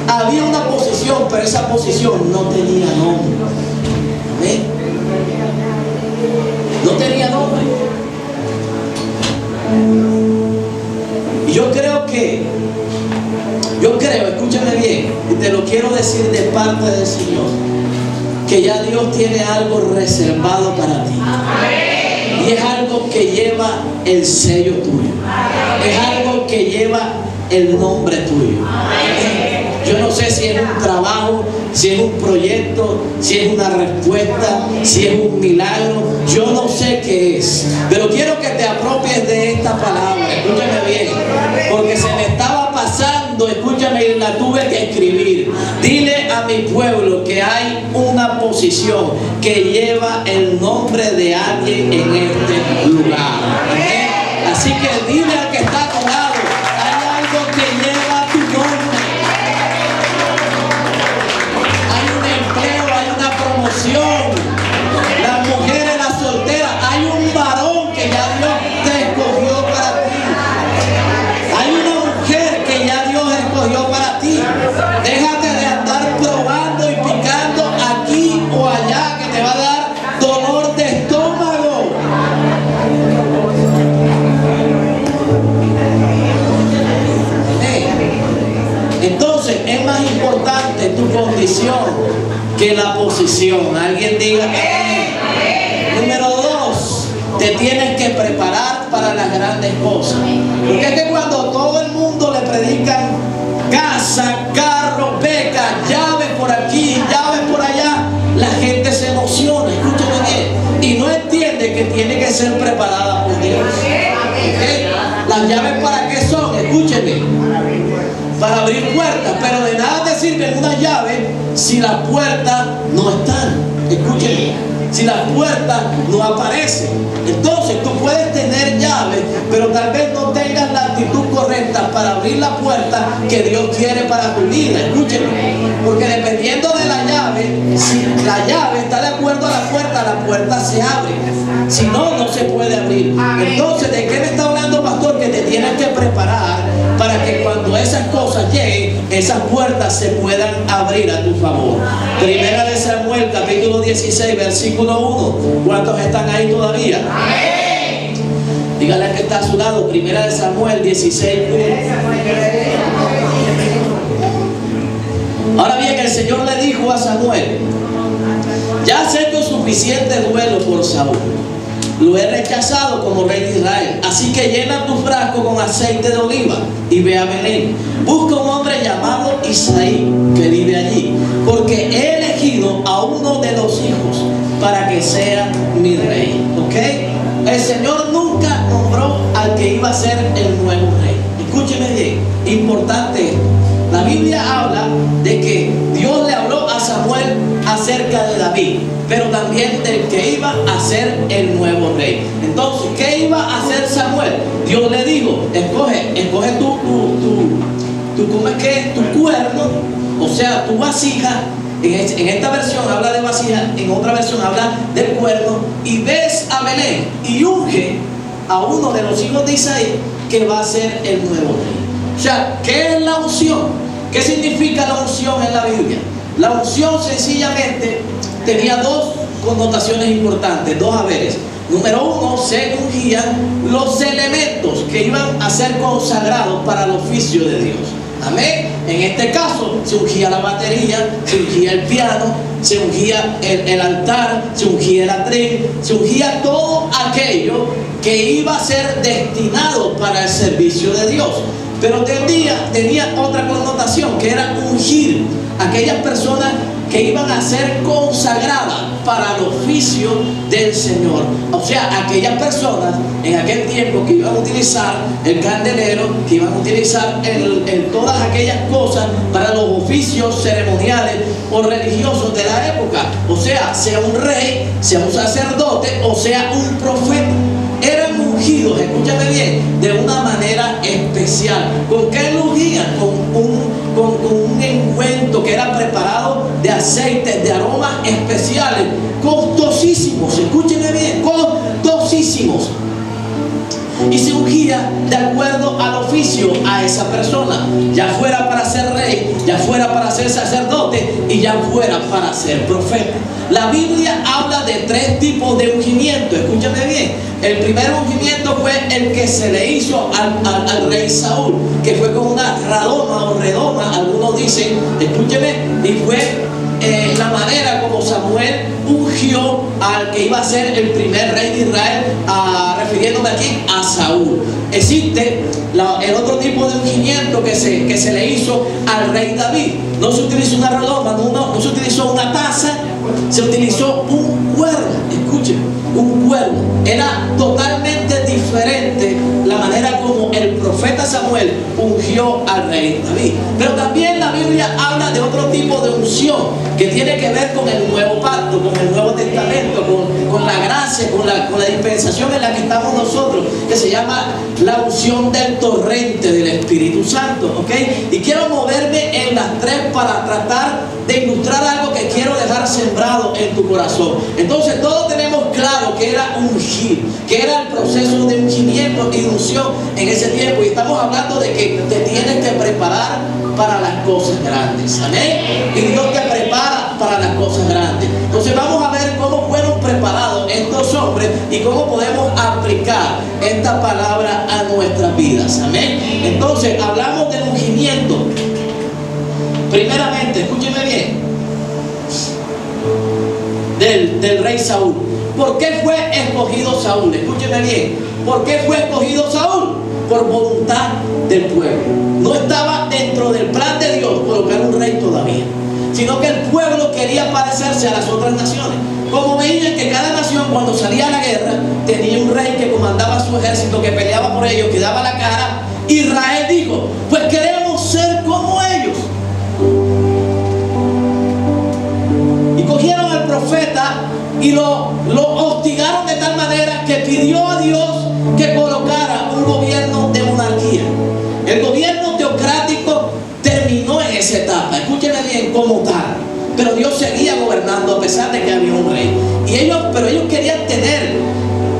Había una posición, pero esa posición no tenía nombre. ¿Amén? No tenía nombre. Y yo creo, escúchame bien, y te lo quiero decir de parte del Señor, que ya Dios tiene algo reservado para ti. Y es algo que lleva el sello tuyo. Es algo que lleva el nombre tuyo. Yo no sé si es un trabajo, si es un proyecto, si es una respuesta, si es un milagro. Yo no sé qué es. Pero quiero que te apropies de esta palabra. Escúchame bien. Porque se me estaba pasando, escúchame, y la tuve que escribir. Dile a mi pueblo que hay una posición que lleva el nombre de alguien en este lugar. ¿Okay? Así que dile al que está a tu lado, hay algo que lleva tu nombre. Hay un empleo, hay una promoción. Las mujeres, las solteras, hay un varón que ya Dios te escogió para ti. Hay una mujer que ya Dios escogió para ti. Déjate de andar probando y picando aquí o allá, que te va a dar dolor de estómago. Entonces es más importante tu condición que la posición. Alguien diga amén. Número 2, te tienes que preparar para las grandes cosas. Porque es que cuando todo el mundo le predican casa, carro, beca, llaves por aquí, llaves por allá, la gente se emociona. Escúchame bien. Y no entiende que tiene que ser preparada por Dios. ¿Okay? ¿Las llaves para qué son? Escúcheme. Para abrir puertas, pero de nada te sirve una llave si las puertas no están. Escúcheme. Si las puertas no aparecen. Entonces tú puedes tener llaves, pero tal vez no tengas la actitud correcta para abrir la puerta que Dios quiere para tu vida. Escúcheme. Porque dependiendo de la llave, si la llave está de acuerdo a la puerta se abre. Si no, no se puede abrir. Entonces, ¿de qué me está hablando, pastor? Que te tienes que preparar para que cuando esas cosas lleguen, esas puertas se puedan abrir a tu favor. Primera de Samuel, capítulo 16, versículo 1. ¿Cuántos están ahí todavía? Amén. Dígale al que está a su lado, Primera de Samuel 16, 1. Ahora bien, el Señor le dijo a Samuel: ya has hecho suficiente duelo por Saúl. Lo he rechazado como rey de Israel. Así que llena tu frasco con aceite de oliva y ve a Belén. Busca un hombre llamado Isaí que vive allí, porque he elegido a uno de los hijos para que sea mi rey. ¿Ok? El Señor nunca nombró al que iba a ser el nuevo rey. Escúcheme bien, importante esto. La Biblia habla de que Dios le habló a Samuel acerca de David, pero también del que iba a ser el nuevo rey. Entonces, ¿qué iba a hacer Samuel? Dios le dijo: escoge ¿cómo es que es? Tu cuerno, o sea, tu vasija. En esta versión habla de vasija, en otra versión habla del cuerno. Y ves a Belén y unge a uno de los hijos de Isaí que va a ser el nuevo rey. O sea, ¿qué es la unción? ¿Qué significa la unción en la Biblia? La unción sencillamente tenía dos connotaciones importantes, dos haberes. Número uno, se ungían los elementos que iban a ser consagrados para el oficio de Dios. Amén. En este caso se ungía la batería, se ungía el piano, se ungía el altar, se ungía el atril, se ungía todo aquello que iba a ser destinado para el servicio de Dios. Pero tenía otra connotación, que era ungir a aquellas personas que iban a ser consagradas para el oficio del Señor. O sea, aquellas personas en aquel tiempo que iban a utilizar el candelero, que iban a utilizar todas aquellas cosas para los oficios ceremoniales o religiosos de la época. O sea un rey, sea un sacerdote o sea un profeta. Eran ungidos, escúchame bien, de una manera especial. ¿Con qué lo ungían? Con un ungüento que era preparado de aceites, de aromas especiales, costosísimos, escúcheme bien, costosísimos. Y se ungía de acuerdo al oficio a esa persona, ya fuera para ser rey, ya fuera para ser sacerdote y ya fuera para ser profeta. La Biblia habla de tres tipos de ungimiento, escúchame bien. El primer ungimiento fue el que se le hizo al rey Saúl, que fue con una radoma o redoma, algunos dicen, escúcheme, y fue la manera como Samuel ungió al que iba a ser el primer rey de Israel, refiriéndome aquí a Saúl. Existe el otro tipo de ungimiento que se le hizo al rey David. No se utilizó una redoma, no se utilizó una taza, se utilizó un cuerno. Escuchen, un cuerno. Era totalmente diferente la manera como el profeta Samuel ungió al rey David. Pero también la Biblia habla de otro tipo de unción que tiene que ver con el nuevo pacto, con el Nuevo Testamento, con la gracia, con la dispensación en la que estamos nosotros, que se llama la unción del torrente del Espíritu Santo, ¿ok? Y quiero moverme en las tres para tratar de ilustrar algo que quiero dejar sembrado en tu corazón. Entonces todos tenemos claro que era ungir, que era el proceso de ungimiento y de unción en ese tiempo, y estamos hablando de que te tienes que preparar para las cosas grandes, amén. Y Dios te prepara para las cosas grandes. Entonces vamos a ver cómo fueron preparados estos hombres y cómo podemos aplicar esta palabra a nuestras vidas, amén. Entonces hablamos del ungimiento. Primeramente, escúcheme bien, del rey Saúl. ¿Por qué fue escogido Saúl? Escúcheme bien. ¿Por qué fue escogido Saúl? Por voluntad del pueblo. No estaba dentro del plan de Dios colocar un rey todavía, sino que el pueblo quería parecerse a las otras naciones. Como veían que cada nación cuando salía a la guerra tenía un rey que comandaba su ejército, que peleaba por ellos, que daba la cara. Israel dijo: pues queremos ser como ellos. Y cogieron al profeta y lo hostigaron de tal manera que pidió a Dios que colocara un gobierno de monarquía. El gobierno teocrático terminó en esa etapa, escúcheme bien, como tal. Pero Dios seguía gobernando a pesar de que había un rey. Pero ellos querían tener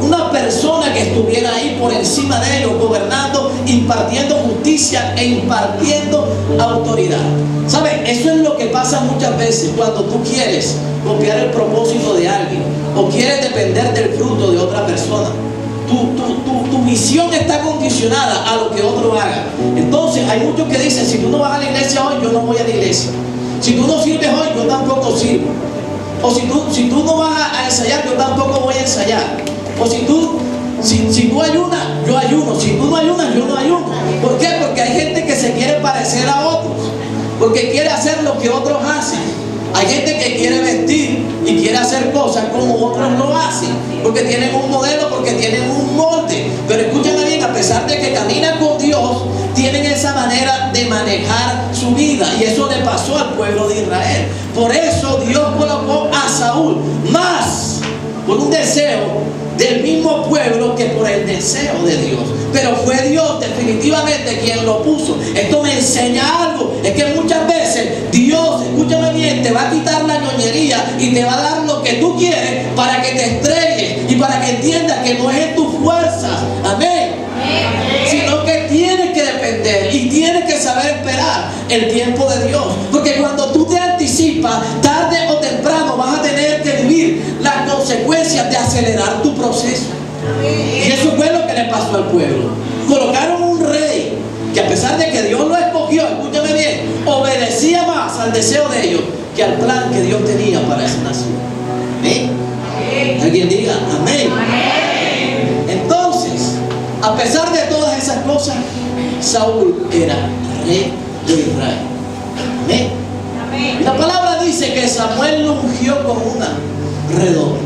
una persona que estuviera ahí por encima de ellos, gobernando, impartiendo justicia e impartiendo autoridad. ¿Sabes? Eso es lo que pasa muchas veces cuando tú quieres copiar el propósito de alguien o quieres depender del fruto de otra persona. Tu misión está condicionada a lo que otro haga. Entonces hay muchos que dicen: si tú no vas a la iglesia hoy, yo no voy a la iglesia. Si tú no sirves hoy, yo tampoco sirvo. O si tú no vas a ensayar, yo tampoco voy a ensayar. O si tú ayunas, yo ayuno. Si tú no ayunas, yo no ayuno. ¿Por qué? Porque hay gente que se quiere parecer a otros, porque quiere hacer lo que otros hacen. Hay gente que quiere vestir y quiere hacer cosas como otros lo hacen, porque tienen un modelo, porque tienen un molde. Pero escúchame bien, a pesar de que caminan con Dios, tienen esa manera de manejar su vida. Y eso le pasó al pueblo de Israel. Por eso Dios colocó a Saúl más por un deseo del mismo pueblo que por el deseo de Dios. Pero fue Dios definitivamente quien lo puso. Esto me enseña algo: es que muchas veces Dios, escúchame bien, te va a quitar la ñoñería y te va a dar lo que tú quieres para que te estrelles y para que entiendas que no es en tus fuerzas, amén, sino que tienes que depender y tienes que saber esperar el tiempo de Dios. Porque cuando tú te anticipas, tarde o temprano vas a tener que vivir las consecuencias de acelerar tu proceso. Y eso fue lo que le pasó al pueblo. Colocaron un rey que, a pesar de que Dios lo escogió, escúchame bien, obedecía más al deseo de ellos que al plan que Dios tenía para esa nación. ¿Amén? Alguien diga amén. Entonces, a pesar de todas esas cosas, Saúl era rey de Israel. Amén. La palabra dice que Samuel lo ungió con una redoma.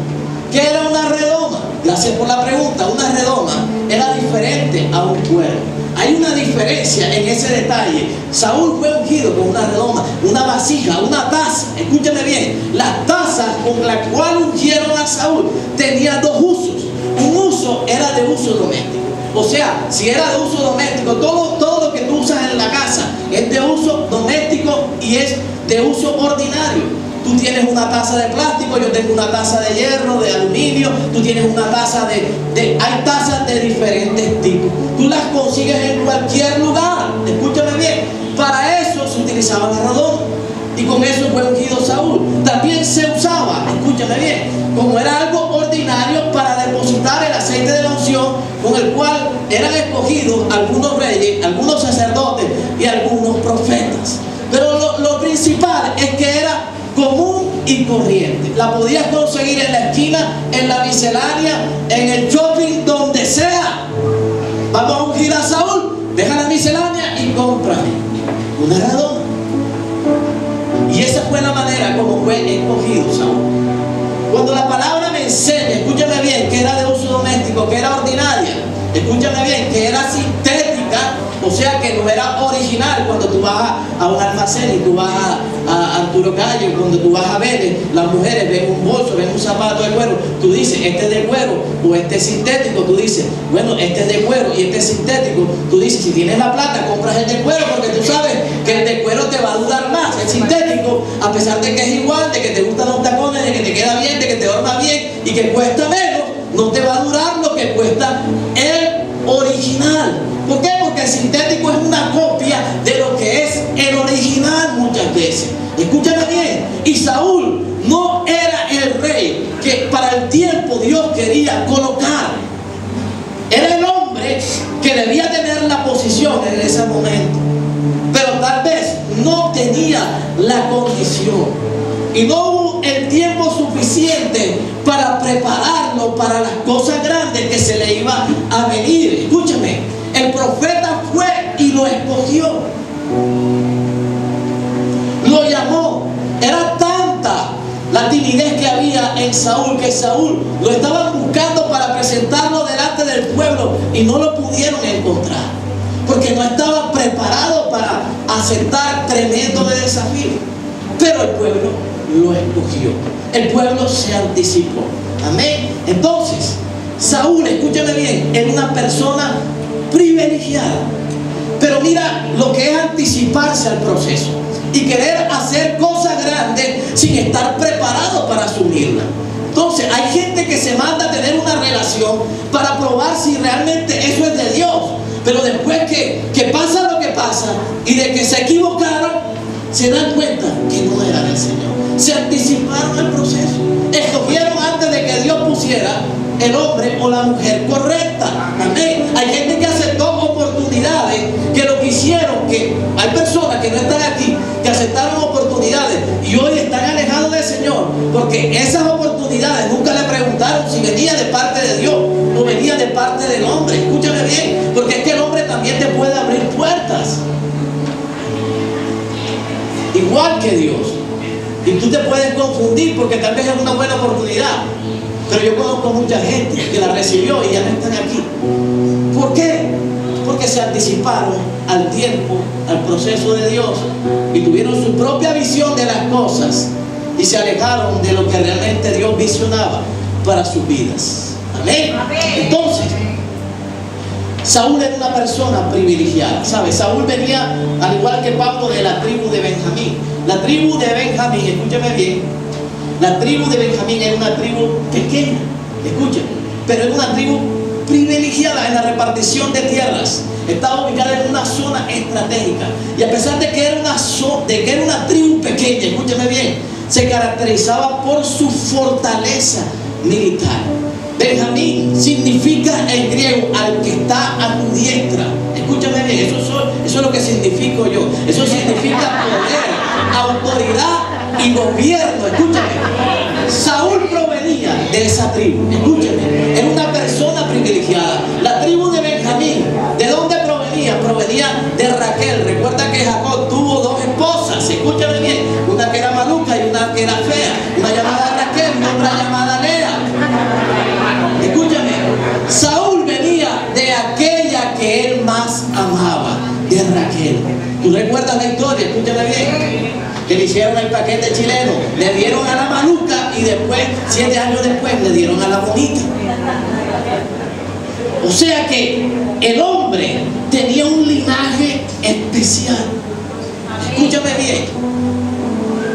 ¿Qué era una redoma? Gracias por la pregunta. Una redoma era diferente a un cuerno. Hay una diferencia en ese detalle. Saúl fue ungido con una redoma, una vasija, una taza. Escúchame bien, las tazas con las cuales ungieron a Saúl tenían dos usos. Un uso era de uso doméstico. O sea, si era de uso doméstico, todo lo que tú usas en la casa es de uso doméstico y es de uso ordinario. Tú tienes una taza de plástico, yo tengo una taza de hierro, de aluminio, tú tienes una taza hay tazas de diferentes tipos. Tú las consigues en cualquier lugar. Escúchame bien, para eso se utilizaba la redoma. Y con eso fue ungido Saúl. También se usaba, escúchame bien, como era algo ordinario, para depositar el aceite de la unción, con el cual eran escogidos algunos reyes, algunos sacerdotes y algunos profetas. Pero lo principal es que era común y corriente. La podías conseguir en la esquina, en la miscelánea, en el shopping, donde sea. Vamos a ungir a Saúl, deja la miscelánea y cómprame una redoma. Y esa fue la manera como fue escogido Saúl. Cuando la palabra me enseña, escúchame bien, que era de uso doméstico, que era ordinaria, escúchame bien, que era sintética, o sea que no era original. Cuando tú vas a un almacén y tú vas a Arturo Calle, cuando tú vas a ver, las mujeres ven un bolso, ven un zapato de cuero, tú dices, este es de cuero o este es sintético. Tú dices, bueno, este es de cuero y este es sintético. Tú dices, si tienes la plata, compras el de cuero, porque tú sabes que el de cuero te va a durar más. El sintético, a pesar de que es igual, de que te gustan los tacones, de que te queda bien, de que te dorma bien y que cuesta menos, no te va a durar lo que cuesta el original. ¿Por qué? Porque el sintético es una copia de lo que es el original muchas veces. Escúchame bien. Y Saúl no era el rey que para el tiempo Dios quería colocar. Era el hombre que debía tener la posición en ese momento, pero tal vez no tenía la condición. Y no hubo el tiempo suficiente para prepararlo para las cosas grandes que se le iba a venir. Escúchame, el profeta fue y lo escogió. Lo llamó. Era tanta la timidez que había en Saúl, que Saúl lo estaban buscando para presentarlo delante del pueblo y no lo pudieron encontrar, porque no estaban preparados para aceptar tremendo desafío. Pero el pueblo lo escogió. El pueblo se anticipó. Amén. Entonces, Saúl, escúchame bien, era una persona privilegiada. Pero mira lo que es anticiparse al proceso y querer hacer cosas grandes sin estar preparado para asumirla. Entonces, hay gente que se manda a tener una relación situación para probar si realmente eso es de Dios. Pero después que pasa lo que pasa y de que se equivocaron, se dan cuenta que no era del Señor. Se anticiparon al proceso. Escogieron antes de que Dios pusiera el hombre o la mujer correcta. Amén. Hay gente que aceptó oportunidades, que lo que hicieron, que hay personas que no están aquí, que aceptaron oportunidades y hoy están alejados del Señor, porque esas oportunidades nunca le preguntaron si venía de parte de Dios o venía de parte del hombre. Escúchame bien, porque es que el hombre también te puede abrir puertas, igual que Dios. Y tú te puedes confundir porque tal vez es una buena oportunidad. Pero yo conozco mucha gente que la recibió y ya no están aquí. ¿Por qué? Porque se anticiparon al tiempo, al proceso de Dios y tuvieron su propia visión de las cosas y se alejaron de lo que realmente Dios visionaba para sus vidas. Amén. Entonces, Saúl era una persona privilegiada, ¿sabes? Saúl venía, al igual que Pablo, de la tribu de Benjamín. La tribu de Benjamín, escúchame bien, la tribu de Benjamín era una tribu pequeña, escuchen, pero era una tribu privilegiada en la repartición de tierras. Estaba ubicada en una zona estratégica. Y a pesar de que era una tribu pequeña, escúchame bien, se caracterizaba por su fortaleza militar. Benjamín significa en griego al que está a tu diestra. Escúchame bien, eso es lo que significo yo. Eso significa poder, autoridad y gobierno. Escúchame, Saúl provenía de esa tribu. Escúchame, era una persona privilegiada. La tribu de Benjamín, ¿de dónde provenía? Provenía de Raquel. Recuerda que Jacob tuvo dos esposas. Escúchame bien, una que era maluca y una que era fea. Una llamada Raquel y otra llamada Lea. Escúchame, Saúl venía de aquella que él más amaba, de Raquel. ¿Tú recuerdas la historia? Escúchame bien, que le hicieron el paquete chileno, le dieron a la maluca y después, 7 años después, le dieron a la bonita. O sea que el hombre tenía un linaje especial. Escúchame bien,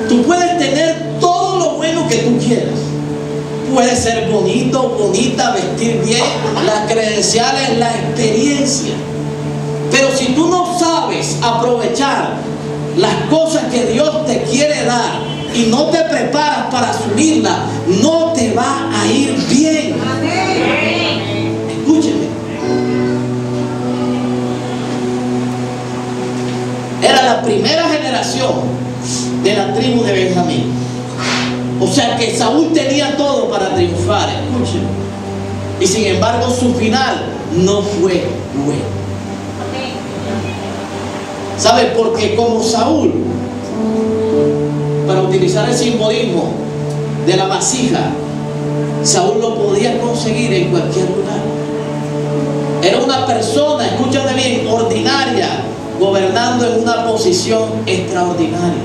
tú puedes tener todo lo bueno que tú quieras. Puedes ser bonito, bonita, vestir bien, las credenciales, la experiencia. Pero si tú no sabes aprovechar las cosas que Dios te quiere dar y no te preparas para asumirlas, no te va a ir bien. Escúcheme. Era la primera generación de la tribu de Benjamín. O sea que Saúl tenía todo para triunfar, escuchen. Y sin embargo su final no fue bueno. ¿Sabe? Porque como Saúl, para utilizar el simbolismo de la vasija, Saúl lo podía conseguir en cualquier lugar. Era una persona, escúchame bien, ordinaria, gobernando en una posición extraordinaria.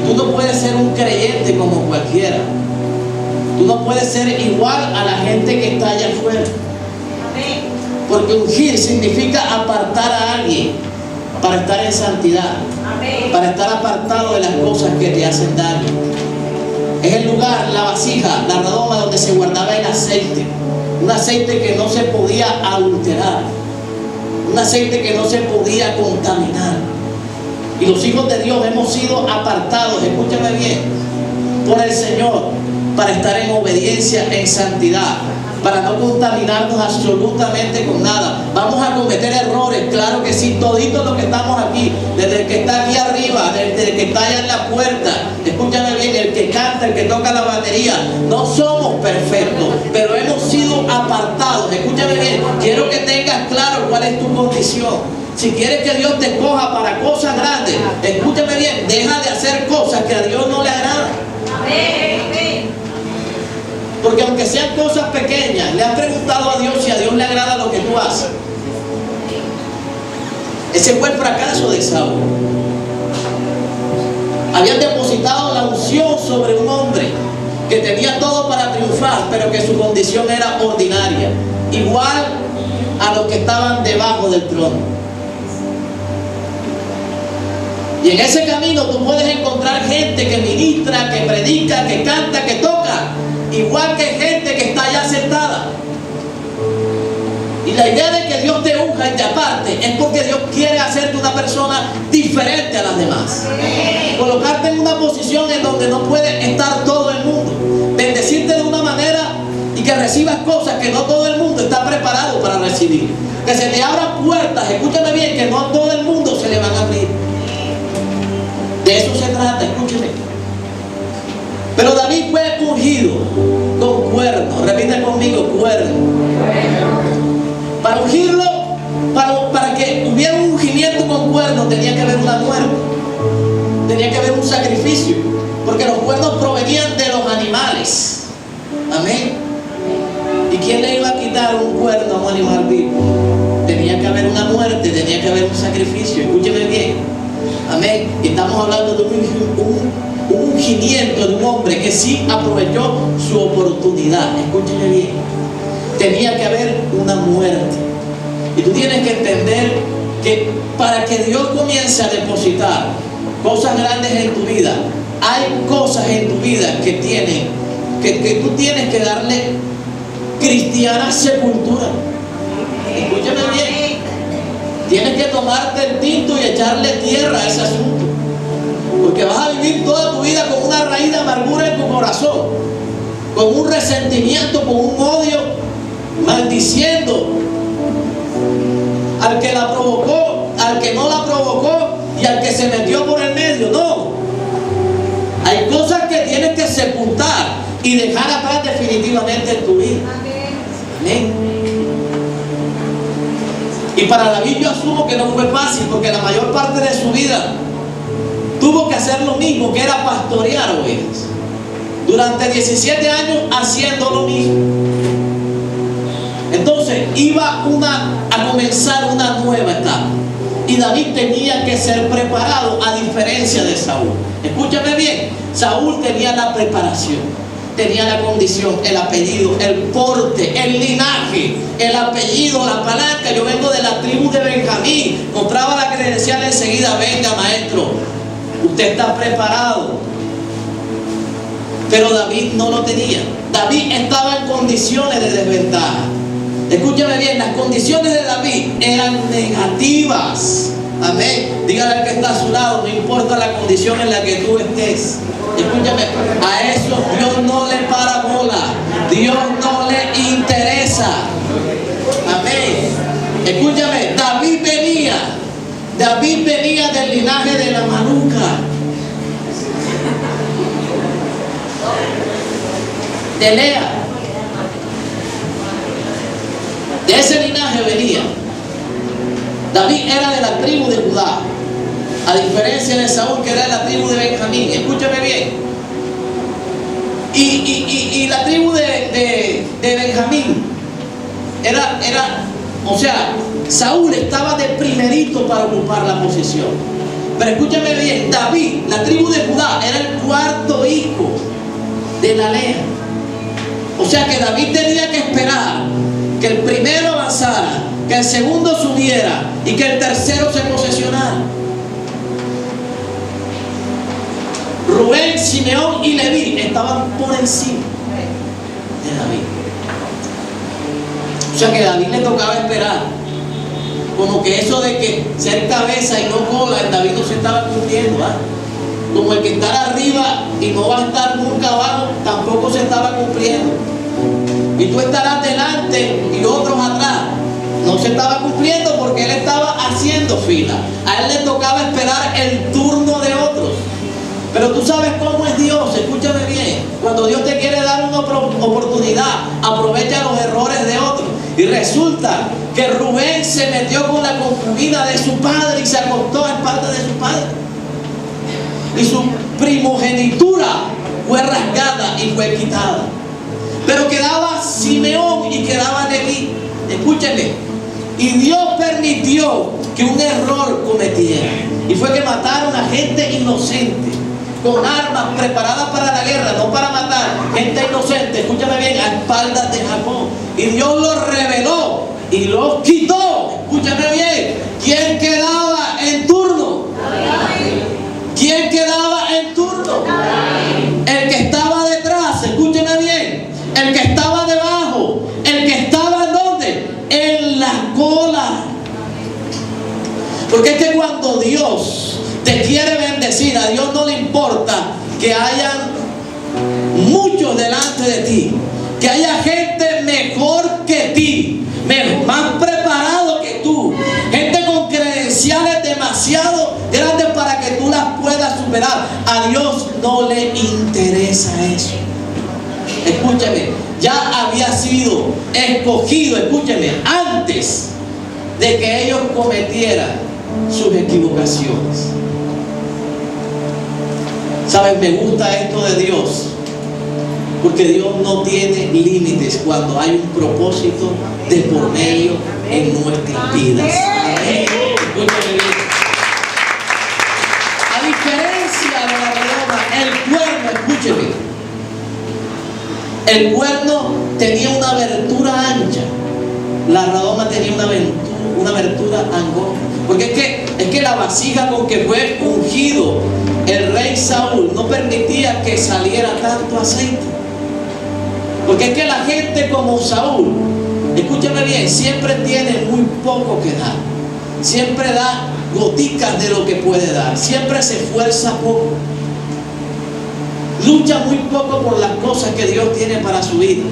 Tú no puedes ser un creyente como cualquiera. Tú no puedes ser igual a la gente que está allá afuera. Porque ungir significa apartar a alguien para estar en santidad, para estar apartado de las cosas que te hacen daño. Es el lugar, la vasija, la redoma donde se guardaba el aceite. Un aceite que no se podía adulterar, un aceite que no se podía contaminar. Y los hijos de Dios hemos sido apartados, escúchame bien, por el Señor para estar en obediencia, en santidad, para no contaminarnos absolutamente con nada. Vamos a cometer errores, claro que sí, toditos los que estamos aquí, desde el que está aquí arriba, desde el que está allá en la puerta, escúchame bien, el que canta, el que toca la batería, no somos perfectos, pero hemos sido apartados. Escúchame bien, quiero que tengas claro cuál es tu condición. Si quieres que Dios te coja para cosas grandes, escúchame bien, deja de hacer cosas que a Dios no le agradan. Porque aunque sean cosas pequeñas, le has preguntado a Dios si a Dios le agrada lo que tú haces. Ese fue el fracaso de Saúl. Habían depositado la unción sobre un hombre que tenía todo para triunfar, pero que su condición era ordinaria, igual a los que estaban debajo del trono. Y en ese camino tú puedes encontrar gente que ministra, que predica, que canta, que toca, igual que gente que está allá sentada. Y la idea de que Dios te unja y te aparte es porque Dios quiere hacerte una persona diferente a las demás. Colocarte en una posición en donde no puede estar todo el mundo. Bendecirte de una manera y que recibas cosas que no todo el mundo está preparado para recibir. Que se te abran puertas, escúchame bien, que no a todo el mundo se le van a abrir. De eso se trata, escúcheme. Pero David fue ungido con cuerno. Repita conmigo, cuerno. Para ungirlo, para que hubiera un ungimiento con cuernos, tenía que haber una muerte, tenía que haber un sacrificio, porque los cuernos provenían de los animales. Amén. ¿Y quién le iba a quitar un cuerno a un animal vivo? Tenía que haber una muerte, tenía que haber un sacrificio. Escúcheme bien. Amén. Y estamos hablando de un ungimiento de un hombre que sí aprovechó su oportunidad. Escúcheme bien. Tenía que haber una muerte. Y tú tienes que entender que para que Dios comience a depositar cosas grandes en tu vida, hay cosas en tu vida que tú tienes que darle cristiana sepultura. Escúchame bien. Tienes que tomarte el tinto y echarle tierra a ese asunto. Porque vas a vivir toda tu vida con una raíz de amargura en tu corazón, con un resentimiento, con un odio, maldiciendo al que la provocó, al que no la provocó y al que se metió por el medio. No, hay cosas que tienes que sepultar y dejar atrás definitivamente en tu vida. Amén. Y para David yo asumo que no fue fácil, porque la mayor parte de su vida tuvo que hacer lo mismo, que era pastorear ovejas, durante 17 años haciendo lo mismo. Entonces iba a comenzar una nueva etapa. Y David tenía que ser preparado, a diferencia de Saúl. Escúchame bien, Saúl tenía la preparación, tenía la condición, el apellido, el porte, el linaje, el apellido, la palanca. Yo vengo de la tribu de Benjamín. Mostraba la credencial enseguida. Venga, maestro, usted está preparado. Pero David no lo tenía. David estaba en condiciones de desventaja. Escúchame bien, las condiciones de David eran negativas. Amén. Dígale al que está a su lado, no importa la condición en la que tú estés. Escúchame, a eso Dios no le para bola. Dios no le interesa. Amén. Escúchame, David venía del linaje de la maruca, de Lea. De ese linaje venía. David era de la tribu de Judá, a diferencia de Saúl, que era de la tribu de Benjamín. Escúchame bien. Y la tribu de Benjamín o sea, Saúl estaba de primerito para ocupar la posición. Pero escúchame bien, David, la tribu de Judá, era el cuarto hijo de la Lea. O sea que David tenía que esperar que el primero avanzara, que el segundo subiera y que el tercero se posesionara. Rubén, Simeón y Leví estaban por encima de David. O sea que a David le tocaba esperar. Como que eso de que ser cabeza y no cola en David no se estaba cumpliendo. Como el que estar arriba y no va a estar nunca abajo tampoco se estaba cumpliendo. Y tú estarás delante y otros atrás. No se estaba cumpliendo porque él estaba haciendo fila. A él le tocaba esperar el turno de otros. Pero tú sabes cómo es Dios, escúchame bien. Cuando Dios te quiere dar una oportunidad, aprovecha los errores de otros. Y resulta que Rubén se metió con la concubina de su padre y se acostó en parte de su padre. Y su primogenitura fue rasgada y fue quitada. Pero quedaba Simeón y quedaba Leví. Escúchenme. Y Dios permitió que un error cometiera. Y fue que mataron a gente inocente, con armas preparadas para la guerra, no para matar. Gente inocente, escúchame bien, a espaldas de Jacob. Y Dios los reveló y los quitó. Escúchame bien. ¿Quién quedaba en turno? ¿Quién quedaba en turno? El que estaba detrás, escúchame bien. decir, a Dios no le importa que hayan muchos delante de ti, que haya gente mejor que ti, más preparado que tú, gente con credenciales demasiado grandes para que tú las puedas superar. A Dios no le interesa eso. Escúcheme, ya había sido escogido, escúcheme, antes de que ellos cometieran sus equivocaciones. ¿Sabes? Me gusta esto de Dios, porque Dios no tiene límites cuando hay un propósito de por medio en nuestras vidas. Amén. Escúchame bien. A diferencia de la redoma, el cuerno, escúcheme, el cuerno tenía una abertura ancha, la redoma tenía una abertura angosta. Porque es que la vasija con que fue ungido el rey Saúl no permitía que saliera tanto aceite. Porque es que la gente como Saúl, escúchame bien, siempre tiene muy poco que dar. Siempre da goticas de lo que puede dar. Siempre se esfuerza poco. Lucha muy poco por las cosas que Dios tiene para su vida.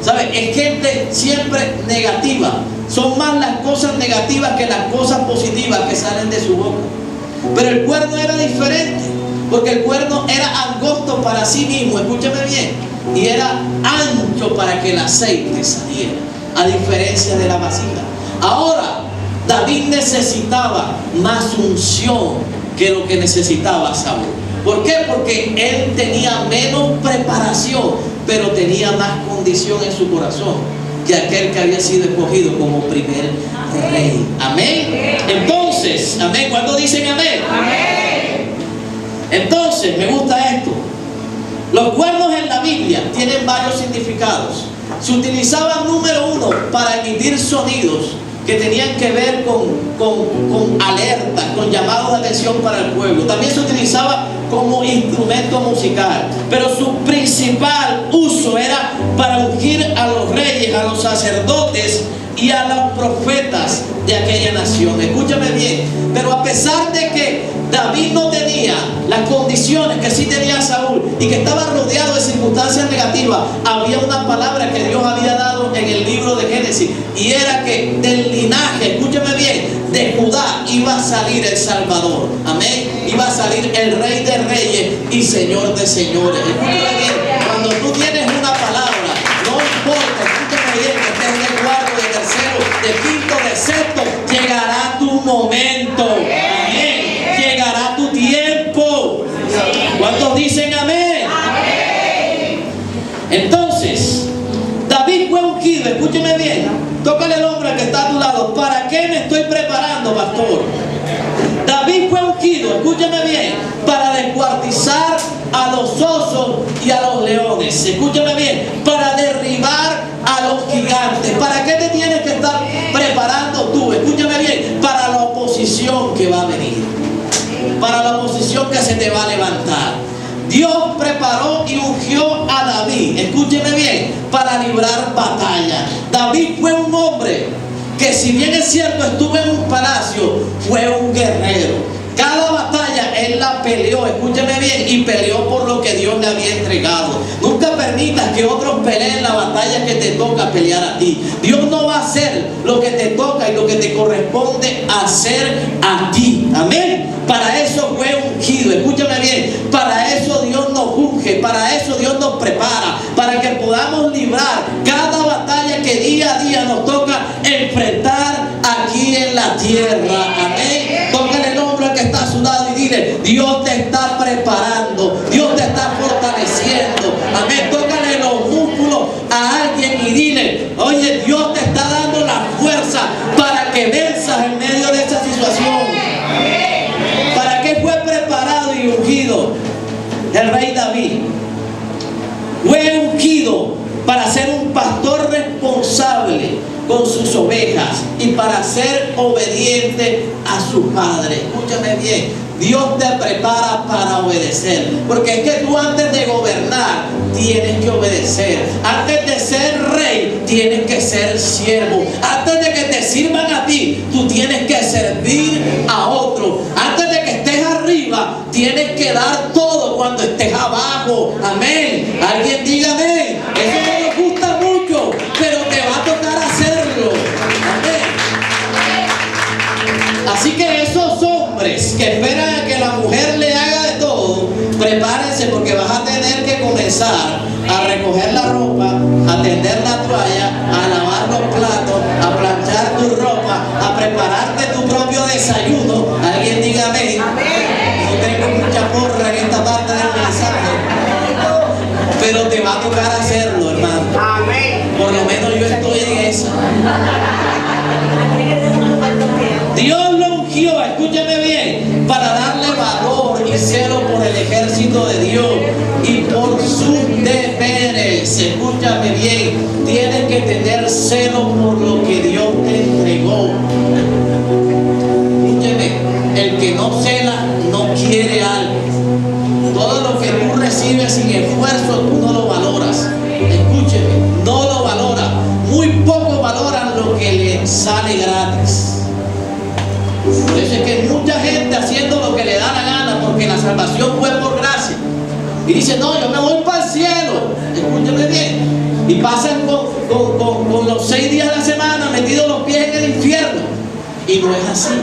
¿Sabe? Es gente siempre negativa. Son más las cosas negativas que las cosas positivas que salen de su boca. Pero el cuerno era diferente, porque el cuerno era angosto para sí mismo, escúchame bien, y era ancho para que el aceite saliera, a diferencia de la vasija. Ahora, David necesitaba más unción que lo que necesitaba Saúl. ¿Por qué? Porque él tenía menos preparación, pero tenía más condición en su corazón que aquel que había sido escogido como primer rey. Amén. Entonces, amén. ¿Cuándo dicen amén? Amén. Entonces, me gusta esto. Los cuernos en la Biblia tienen varios significados. Se utilizaban, número uno, para emitir sonidos que tenían que ver con alertas, con llamados de atención para el pueblo. También se utilizaba como instrumento musical, pero su principal uso era para ungir a los reyes, a los sacerdotes y a los profetas de aquella nación. Escúchame bien, pero a pesar de que David no tenía las condiciones que sí tenía Saúl y que estaba rodeado de circunstancias negativas, había una palabra que Dios había dado en el libro de Génesis, y era que del linaje, escúchame bien, de Judá iba a salir el Salvador. Amén. Iba a salir el Rey de Reyes y Señor de Señores. Escúchame bien, cuando tú tienes una palabra, no importa, escúchame bien, que estés de cuarto, de tercero, de quinto, de sexto, llegará tu momento. Amén. Llegará tu tiempo. ¿Cuántos dicen amén? Amén. Entonces, David fue ungido, escúcheme bien, tócale el hombro al que está a tu lado. ¿Para qué me estoy preparando, pastor? David fue ungido, escúchame bien, para descuartizar a los osos y a los leones. Escúchame bien, para derribar a los gigantes. ¿Para qué te tienes que estar preparando tú? Escúchame bien, para la oposición que va a venir, para la oposición que se te va a levantar. Dios preparó y ungió a David, escúcheme bien, para librar batalla. David fue un hombre que, si bien es cierto estuvo en un palacio, fue un guerrero. Cada batalla él la peleó, escúcheme bien, y peleó por lo que Dios le había entregado. Nunca permitas que otros peleen la batalla que te toca pelear a ti. Dios no va a hacer lo que te toca y lo que te corresponde hacer a ti. Amén. Para eso fue ungido, escúchame bien. Para eso Dios nos unge, para eso Dios nos prepara, para que podamos librar cada batalla que día a día nos toca enfrentar aquí en la tierra. Amén. Tócale el hombro al que está a su lado y dile: Dios te está preparando, Dios te está fortaleciendo. Amén. Tócale los músculos a alguien y dile: oye, Dios te está dando la fuerza para que venzas en medio de esta situación. ¿Para qué fue preparado y ungido el rey David? Fue ungido para ser un pastor responsable con sus ovejas y para ser obediente a su padre. Escúchame bien, Dios te prepara para obedecer, porque es que tú, antes de gobernar, tienes que obedecer. Antes de ser rey, tienes que ser siervo. Antes de que te sirvan a ti, tú tienes que servir a otro. Antes de que estés arriba, tienes que dar todo cuando estés abajo. Amén. Alguien diga amén. Eso no nos gusta mucho, pero te va a tocar hacerlo. Amén. Así que esos hombres que esperan a que la mujer le haga de todo, prepárense, porque vas a tener que comenzar a recoger la ropa, a tender la toalla, a lavar los platos, a planchar tu ropa, a prepararte tu propio desayuno. Alguien diga amén. No tengo mucha porra en esta parte del mensaje, pero te va a tocar hacerlo, hermano. Por lo menos yo estoy en esa. Dios lo ungió, escúchame bien, para darle valor y celo por el ejército de Dios y por sus deberes. Escúchame bien, tienes que tener celo por lo que Dios te entregó. Escúchame, el que no cela no quiere algo. Todo lo que tú recibes sin esfuerzo, tú no lo valoras. Escúcheme, no lo valora. Muy poco valoran lo que le sale gratis. Por eso es que mucha gente haciendo lo que le da la gana, porque la salvación fue por gracia, y dice, no, yo me voy para el cielo. Escúchame bien. Y pasan con los 6 días de la semana metidos los pies en el infierno. Y no es así.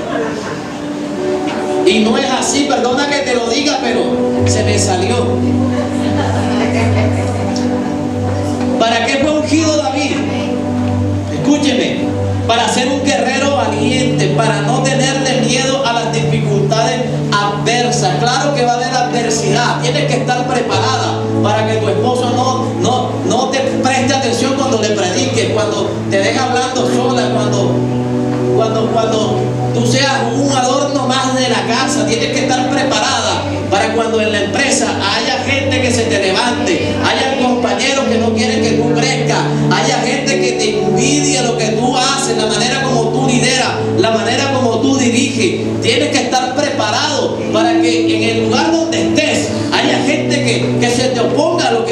Y no es así, perdona que te lo diga, pero se me salió. ¿Para qué fue ungido David? Escúcheme, para ser un guerrero valiente, para no tenerle miedo a las dificultades adversas. Claro que va a haber adversidad, tienes que estar preparada para que tu esposo no te preste atención cuando le prediques, cuando te deja hablando sola, cuando tú seas un adorno más de la casa. Tienes que estar preparada para cuando en la empresa haya gente que se te levante, haya compañeros que no quieren que tú crezcas, haya gente que te envidia lo que tú haces, la manera como tú lideras, la manera como tú diriges. Tienes que estar preparado para que en el lugar donde estés haya gente que se te oponga a lo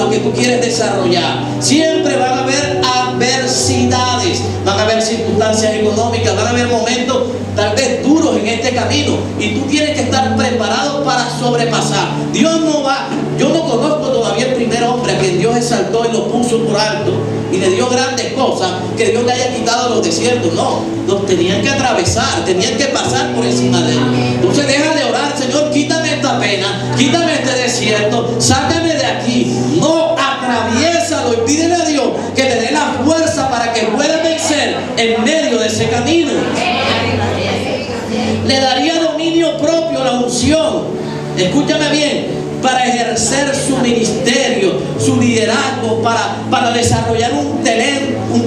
que tú quieres desarrollar. Siempre van a haber adversidades, van a haber circunstancias económicas, van a haber momentos tal vez duros en este camino, y tú tienes que estar preparado para sobrepasar. Dios no va, yo no conozco todavía el primer hombre a quien Dios exaltó y lo puso por alto y le dio grandes cosas, que Dios le haya quitado los desiertos. No, los tenían que atravesar, tenían que pasar por encima de él. Entonces deja de orar, Señor, quítame esta pena, quítame este desierto, sácame de aquí. No, atraviésalo y pídele a Dios que te dé la fuerza para que pueda vencer en medio de ese camino. Le daría dominio propio, la unción, escúchame bien, para ejercer su ministerio, su liderazgo, para desarrollar un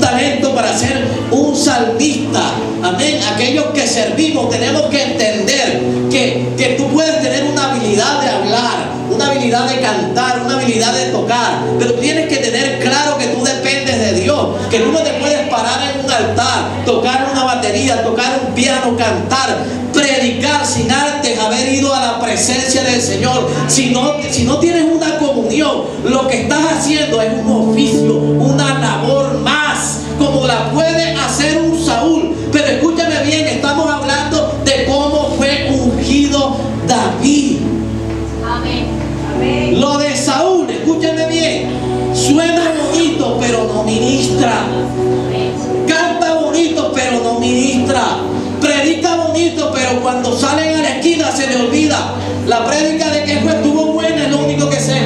talento para ser un salmista. Amén. Aquellos que servimos tenemos que entender que tú puedes tener una habilidad de hablar, una habilidad de cantar, una habilidad de tocar, pero tienes que tener claro que tú dependes de Dios, que tú no te puedes parar en un altar, tocar una batería, tocar un piano, cantar, predicar sin antes haber ido a la presencia del Señor. Si no tienes una comunión, lo que estás haciendo es un oficio, una labor más, como la puede hacer un Saúl. Pero escúchame bien, estamos hablando de cómo fue ungido David. Amén. Lo de Saúl, escúchame bien, suena bonito, pero no ministra. Canta bonito, pero no ministra. Predica bonito, pero cuando salen a la esquina se le olvida. La prédica de que estuvo buena es lo único que sé.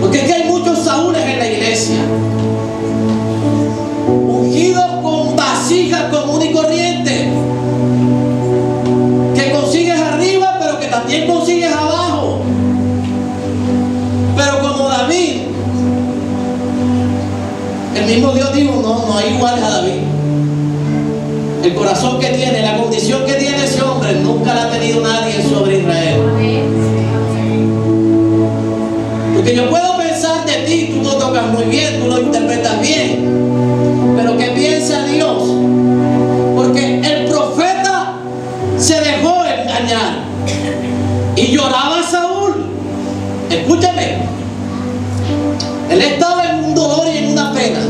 Porque es que hay muchos Saúles en la iglesia, ungidos con vasijas común y corriente, que consigues arriba, pero que también consigues abajo. Pero como David, el mismo Dios dijo, no hay igual a David. El corazón que tiene, la condición que tiene ese hombre, nunca la ha tenido nadie sobre Israel. Porque yo puedo pensar de ti, tú lo tocas muy bien, tú lo interpretas bien, pero ¿qué piensa Dios? Porque el profeta se dejó engañar y lloraba a Saúl. Escúchame, él estaba en un dolor y en una pena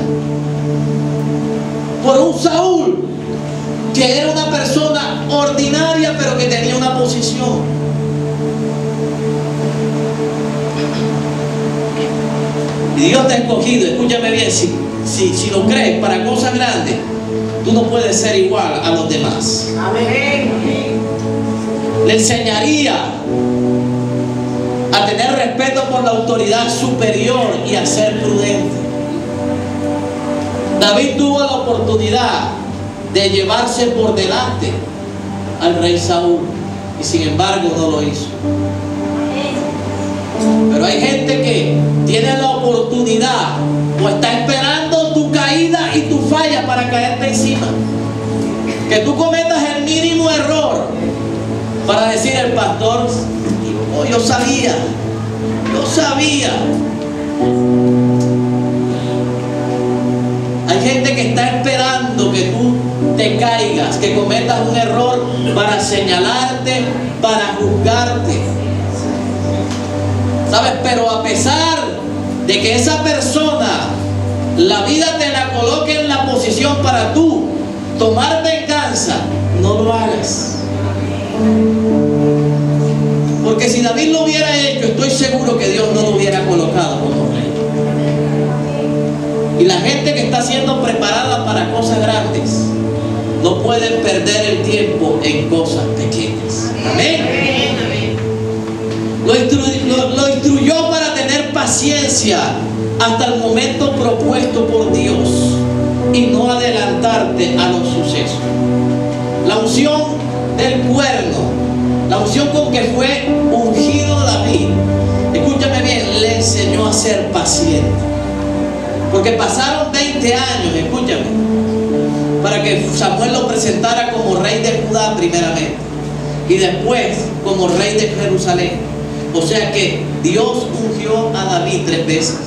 por un Saúl Saúl, que era una persona ordinaria pero que tenía una posición. Y Dios te ha escogido, escúchame bien, si lo crees para cosas grandes, tú no puedes ser igual a los demás. Amén. Le enseñaría a tener respeto por la autoridad superior y a ser prudente. David tuvo la oportunidad de llevarse por delante al rey Saúl y sin embargo no lo hizo. Pero hay gente que tiene la oportunidad o está esperando tu caída y tu falla para caerte encima. Que tú cometas el mínimo error para decir el pastor, oh, yo sabía. Hay gente que está esperando que tú te caigas, que cometas un error para señalarte, para juzgarte. ¿Sabes? Pero a pesar de que esa persona, la vida te la coloque en la posición para tú tomar venganza, no lo hagas. Porque si David lo hubiera hecho, estoy seguro que Dios no lo hubiera colocado como rey. Y la gente que está siendo preparada para cosas grandes no pueden perder el tiempo en cosas pequeñas. Amén. Lo instruyó para tener paciencia hasta el momento propuesto por Dios y no adelantarte a los sucesos. La unción del cuerno, la unción con que fue ungido David, escúchame bien, le enseñó a ser paciente. Porque pasaron 20 años, escúchame, para que Samuel lo presentara como rey de Judá primeramente y después como rey de Jerusalén. O sea que Dios ungió a David 3 veces.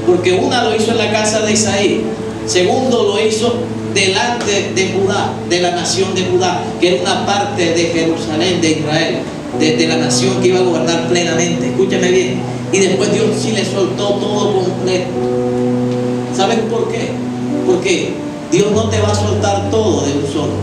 Porque una lo hizo en la casa de Isaí, segundo lo hizo delante de Judá, de la nación de Judá, que era una parte de Jerusalén, de Israel, de la nación que iba a gobernar plenamente. Escúchame bien. Y después Dios sí le soltó todo completo. ¿Sabes por qué? Porque Dios no te va a soltar todo de un solo.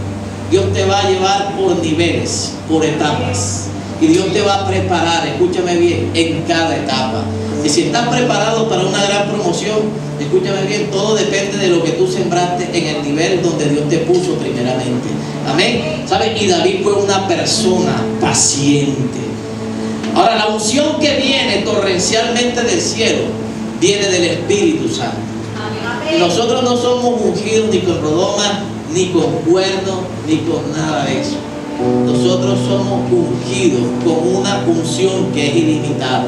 Dios te va a llevar por niveles, por etapas. Y Dios te va a preparar, escúchame bien, en cada etapa. Y si estás preparado para una gran promoción, escúchame bien, todo depende de lo que tú sembraste en el nivel donde Dios te puso primeramente. Amén. ¿Sabes? Y David fue una persona paciente. Ahora, la unción que viene torrencialmente del cielo viene del Espíritu Santo. Y nosotros no somos ungidos ni con rodoma, ni con cuerno, ni con nada de eso. Nosotros somos ungidos con una unción que es ilimitada.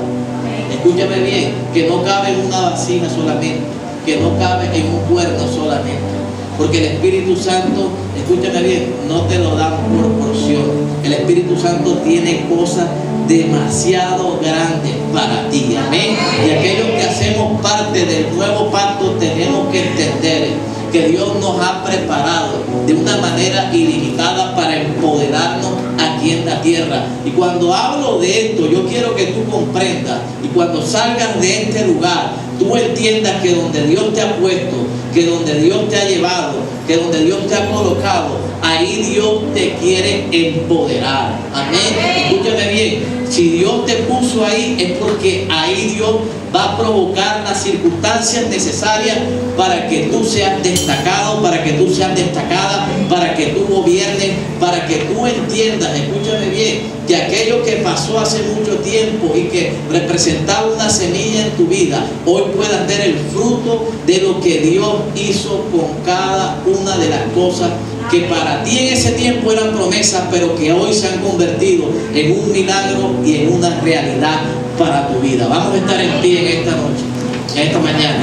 Escúchame bien, que no cabe en una vasija solamente, que no cabe en un cuerno solamente. Porque el Espíritu Santo, escúchame bien, no te lo dan por porción. El Espíritu Santo tiene cosas demasiado grandes para ti. Amén. Y aquellos que hacemos parte del nuevo pacto tenemos que entender que Dios nos ha preparado de una manera ilimitada para empoderarnos aquí en la tierra. Y cuando hablo de esto, yo quiero que tú comprendas, y cuando salgas de este lugar, tú entiendas que donde Dios te ha puesto, que donde Dios te ha llevado, que donde Dios te ha colocado, ahí Dios te quiere empoderar. Amén. Escúchame bien, si Dios te puso ahí es porque ahí Dios va a provocar las circunstancias necesarias para que tú seas destacado, para que tú seas destacada, para que tú gobiernes, para que tú entiendas, escúchame bien, que aquello que pasó hace mucho tiempo y que representaba una semilla en tu vida, hoy puedas ver el fruto de lo que Dios hizo con cada una de las cosas que para ti en ese tiempo eran promesas, pero que hoy se han convertido en un milagro y en una realidad para tu vida. Vamos a estar en pie en esta noche, en esta mañana.